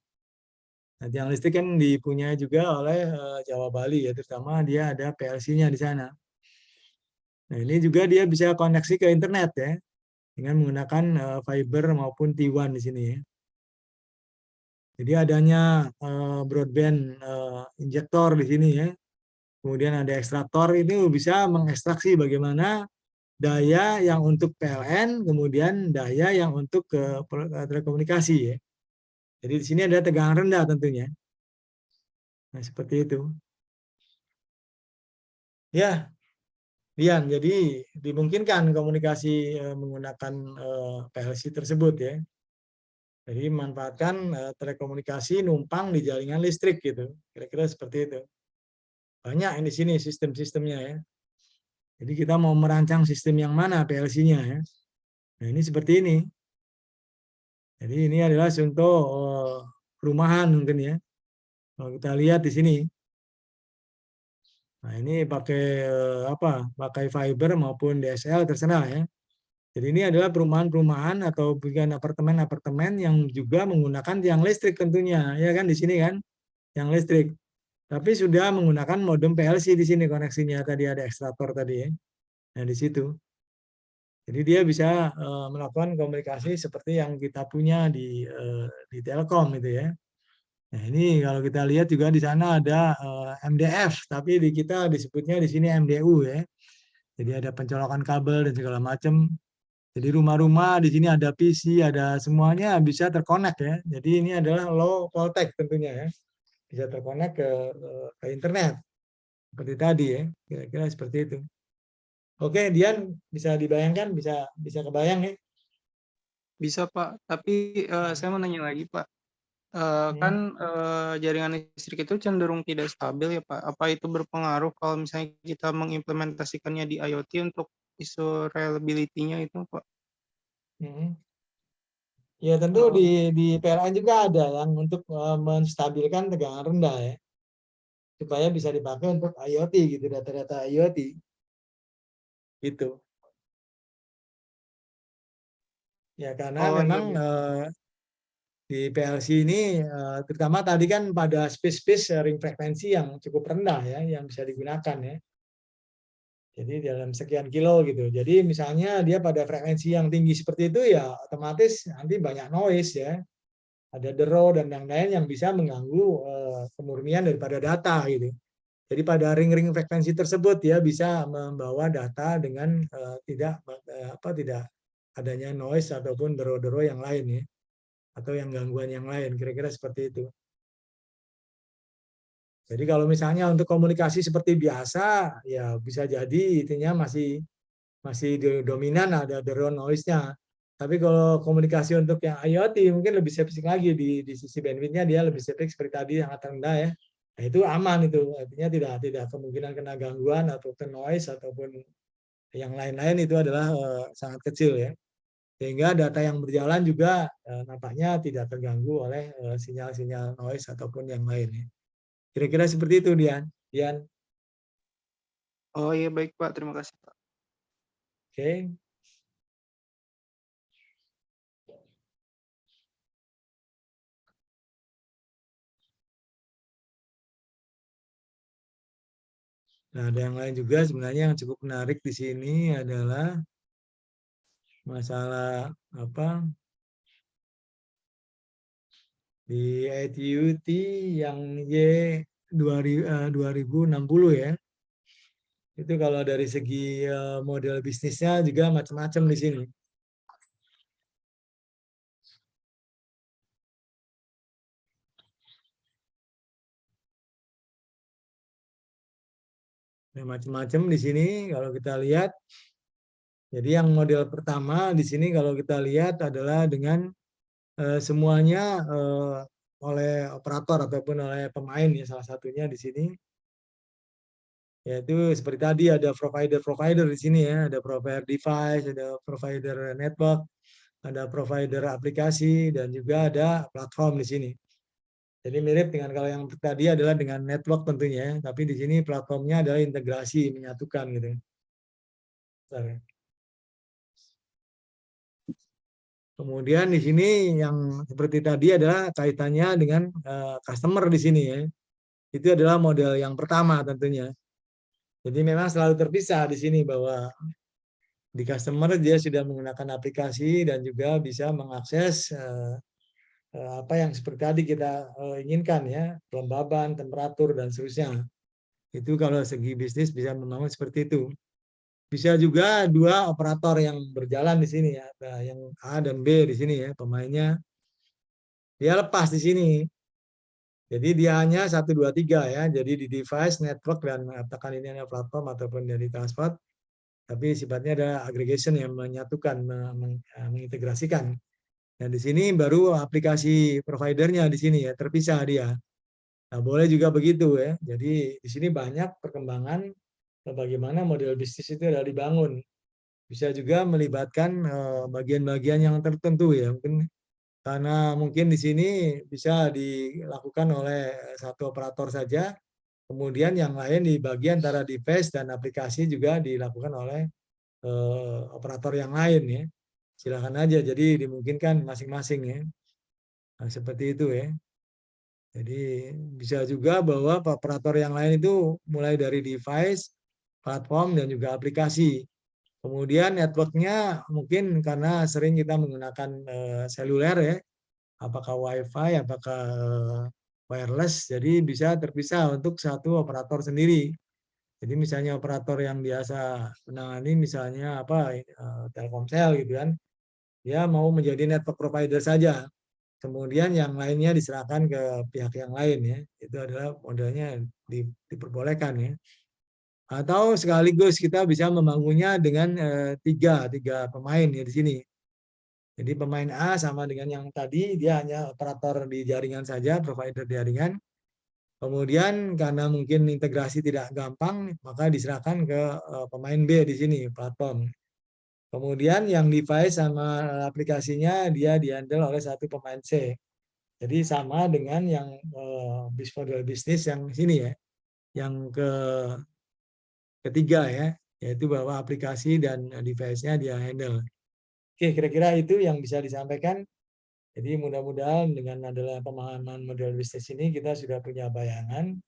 Nah, tiang listrik kan dipunyai juga oleh Jawa Bali ya, terutama dia ada PLC-nya di sana. Nah, ini juga dia bisa koneksi ke internet ya, dengan menggunakan fiber maupun T1 di sini ya. Jadi adanya broadband injektor di sini ya. Kemudian ada ekstraktor, itu bisa mengekstraksi bagaimana daya yang untuk PLN, kemudian daya yang untuk telekomunikasi ya. Jadi di sini ada tegangan rendah tentunya. Nah, seperti itu. Ya, Dian, jadi dimungkinkan komunikasi menggunakan PLC tersebut ya. Jadi memanfaatkan telekomunikasi numpang di jaringan listrik gitu. Kira-kira seperti itu. Banyak di sini sistem-sistemnya ya. Jadi kita mau merancang sistem yang mana PLC-nya ya. Nah, ini seperti ini. Jadi ini adalah contoh perumahan mungkin ya. Kalau kita lihat di sini. Nah, ini pakai pakai fiber maupun DSL terserah ya. Jadi ini adalah perumahan-perumahan atau bukan apartemen-apartemen yang juga menggunakan tiang listrik tentunya, ya kan di sini kan, tiang listrik. Tapi sudah menggunakan modem PLC di sini koneksinya, tadi ada ekstraktor tadi ya. Nah, di situ. Jadi dia bisa melakukan komunikasi seperti yang kita punya di Telkom itu ya. Nah, ini kalau kita lihat juga di sana ada MDF, tapi di kita disebutnya di sini MDU ya. Jadi ada pencolokan kabel dan segala macam. Jadi rumah-rumah di sini ada PC, ada semuanya bisa terkonek ya. Jadi ini adalah low voltage tentunya ya. Bisa terkonek ke internet. Seperti tadi ya, kira-kira seperti itu. Oke, Dian bisa dibayangkan, bisa kebayang ya? Bisa Pak, tapi saya mau nanya lagi Pak. Kan jaringan listrik itu cenderung tidak stabil ya Pak. Apa itu berpengaruh kalau misalnya kita mengimplementasikannya di IoT untuk isu reliability-nya itu Pak? Ya tentu di PLN juga ada yang untuk menstabilkan tegangan rendah ya. Supaya bisa dipakai untuk IoT gitu, data-data IoT. Gitu. Ya karena memang di PLC ini terutama tadi kan pada space-space ring frekuensi yang cukup rendah ya yang bisa digunakan ya. Jadi dalam sekian kilo gitu. Jadi misalnya dia pada frekuensi yang tinggi seperti itu ya otomatis nanti banyak noise ya. Ada dero dan yang lain yang bisa mengganggu kemurnian daripada data gitu. Jadi pada ring-ring frekuensi tersebut ya bisa membawa data dengan tidak adanya noise ataupun dero-dero yang lain ya. Atau yang gangguan yang lain, kira-kira seperti itu. Jadi kalau misalnya untuk komunikasi seperti biasa, ya bisa jadi intinya masih dominan ada drone noise-nya. Tapi kalau komunikasi untuk yang IoT mungkin lebih spesifik lagi di sisi bandwidth-nya dia lebih spesifik seperti tadi sangat rendah ya. Nah, itu aman itu, artinya tidak kemungkinan kena gangguan atau noise ataupun yang lain-lain itu adalah sangat kecil ya. Sehingga data yang berjalan juga nampaknya tidak terganggu oleh sinyal-sinyal noise ataupun yang lain ya. Kira-kira seperti itu, Dian. Oh iya baik Pak, terima kasih Pak. Oke. Nah, ada yang lain juga sebenarnya yang cukup menarik di sini adalah masalah di ITUT yang Y2060 ya. Itu kalau dari segi model bisnisnya juga macam-macam di sini. Nah, macam-macam di sini kalau kita lihat. Jadi yang model pertama di sini kalau kita lihat adalah dengan semuanya oleh operator ataupun oleh pemain ya salah satunya di sini. Yaitu seperti tadi ada provider di sini ya, ada provider device, ada provider network, ada provider aplikasi dan juga ada platform di sini. Jadi mirip dengan kalau yang tadi adalah dengan network tentunya, tapi di sini platformnya adalah integrasi menyatukan gitu. Bentar. Kemudian di sini yang seperti tadi adalah kaitannya dengan customer di sini ya. Itu adalah model yang pertama tentunya. Jadi memang selalu terpisah di sini bahwa di customer dia sudah menggunakan aplikasi dan juga bisa mengakses apa yang seperti tadi kita inginkan ya, kelembaban, temperatur dan seterusnya. Itu kalau segi bisnis bisa membangun seperti itu. Bisa juga dua operator yang berjalan di sini ya, ada yang A dan B di sini ya, pemainnya dia lepas di sini. Jadi dia hanya 1, 2, 3 ya. Jadi di device, network, dan katakan ini adalah platform ataupun dari transport, tapi sifatnya ada aggregation yang menyatukan, mengintegrasikan. Dan di sini baru aplikasi providernya di sini ya, terpisah dia. Nah, boleh juga begitu ya. Jadi di sini banyak perkembangan bagaimana model bisnis itu adalah dibangun. Bisa juga melibatkan bagian-bagian yang tertentu ya. Karena mungkin di sini bisa dilakukan oleh satu operator saja, kemudian yang lain di bagian antara device dan aplikasi juga dilakukan oleh operator yang lain ya. Silakan aja, jadi dimungkinkan masing-masing ya. Nah, seperti itu ya. Jadi bisa juga bahwa operator yang lain itu mulai dari device, platform, dan juga aplikasi. Kemudian networknya mungkin karena sering kita menggunakan seluler ya, apakah WiFi, apakah wireless, jadi bisa terpisah untuk satu operator sendiri. Jadi misalnya operator yang biasa menangani misalnya Telkomsel gitu kan, dia mau menjadi network provider saja. Kemudian yang lainnya diserahkan ke pihak yang lain ya. Itu adalah modelnya diperbolehkan ya. Atau sekaligus kita bisa membangunnya dengan tiga pemain ya di sini. Jadi pemain A sama dengan yang tadi, dia hanya operator di jaringan saja, provider jaringan. Kemudian karena mungkin integrasi tidak gampang, maka diserahkan ke pemain B di sini, platform. Kemudian yang device sama aplikasinya dia dihandle oleh satu pemain C. Jadi sama dengan yang model bisnis yang sini ya, yang ketiga ya, yaitu bahwa aplikasi dan device-nya dia handle. Oke, kira-kira itu yang bisa disampaikan. Jadi mudah-mudahan dengan adalah pemahaman model bisnis ini kita sudah punya bayangan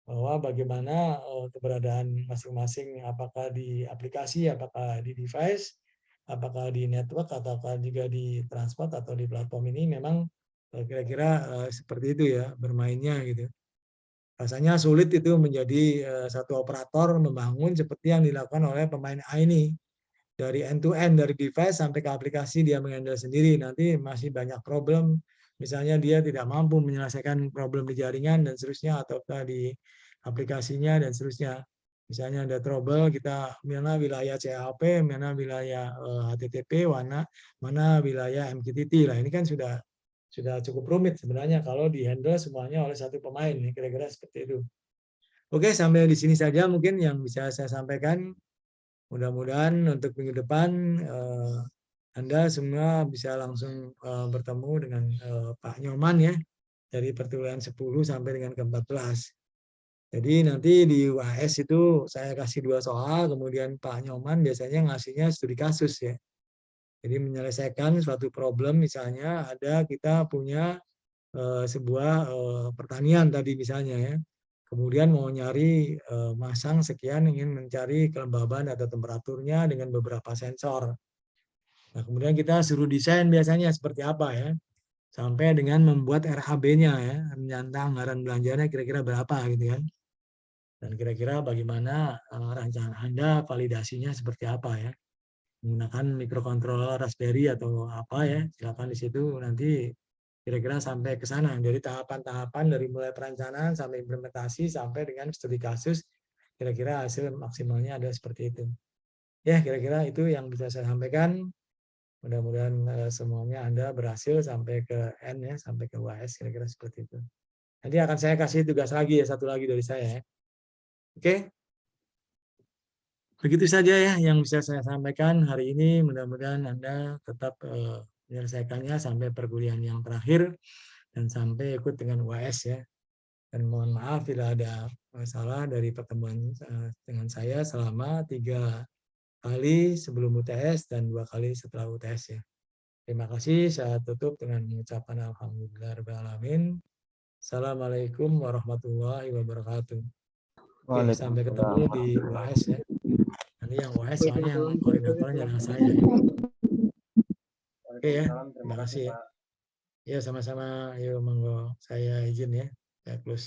bahwa bagaimana keberadaan masing-masing, apakah di aplikasi, apakah di device, apakah di network, ataukah juga di transport atau di platform ini memang kira-kira seperti itu ya bermainnya gitu. Rasanya sulit itu menjadi satu operator membangun seperti yang dilakukan oleh pemain A ini. Dari end to end, dari device sampai ke aplikasi dia menghandle sendiri. Nanti masih banyak problem. Misalnya dia tidak mampu menyelesaikan problem di jaringan dan seterusnya, atau di aplikasinya dan seterusnya. Misalnya ada trouble, kita mana wilayah CHP, mana wilayah HTTP, mana wilayah MQTT. Lah ini kan sudah cukup rumit sebenarnya kalau dihandle semuanya oleh satu pemain. Kira-kira seperti itu. Oke, sampai di sini saja mungkin yang bisa saya sampaikan. Mudah-mudahan untuk minggu depan Anda semua bisa langsung bertemu dengan Pak Nyoman ya, dari pertulian 10 sampai dengan ke-14. Jadi nanti di UAS itu saya kasih 2 soal, kemudian Pak Nyoman biasanya ngasihnya studi kasus ya. Jadi menyelesaikan suatu problem, misalnya kita punya sebuah pertanian tadi misalnya ya. Kemudian mau nyari masang sekian, ingin mencari kelembaban atau temperaturnya dengan beberapa sensor. Nah, kemudian kita suruh desain biasanya seperti apa ya, sampai dengan membuat RAB-nya ya, rencana anggaran belanjanya kira-kira berapa gitu kan. Dan kira-kira bagaimana rancangan Anda, validasinya seperti apa ya. Menggunakan microcontroller Raspberry atau apa ya, silakan di situ nanti kira-kira sampai ke sana. Dari tahapan-tahapan dari mulai perencanaan sampai implementasi sampai dengan studi kasus, kira-kira hasil maksimalnya ada seperti itu. Ya, kira-kira itu yang bisa saya sampaikan. Mudah-mudahan semuanya Anda berhasil sampai ke N ya, sampai ke UAS, kira-kira seperti itu. Nanti akan saya kasih tugas lagi ya, satu lagi dari saya ya. Oke. Begitu saja ya yang bisa saya sampaikan hari ini. Mudah-mudahan Anda tetap menyelesaikannya sampai perkuliahan yang terakhir dan sampai ikut dengan UAS ya. Dan mohon maaf bila ada masalah dari pertemuan dengan saya selama 3 kali sebelum UTS dan 2 kali setelah UTS ya. Terima kasih. Saya tutup dengan mengucapkan alhamdulillahirrahmanirrahim. Assalamualaikum warahmatullahi wabarakatuh. Oke, sampai ketemu di UAS ya. Nanti yang UAS soalnya yang koordinatornya adalah saya. Oke ya, terima kasih ya. Ya sama-sama, yuk monggo saya izin ya, saya close.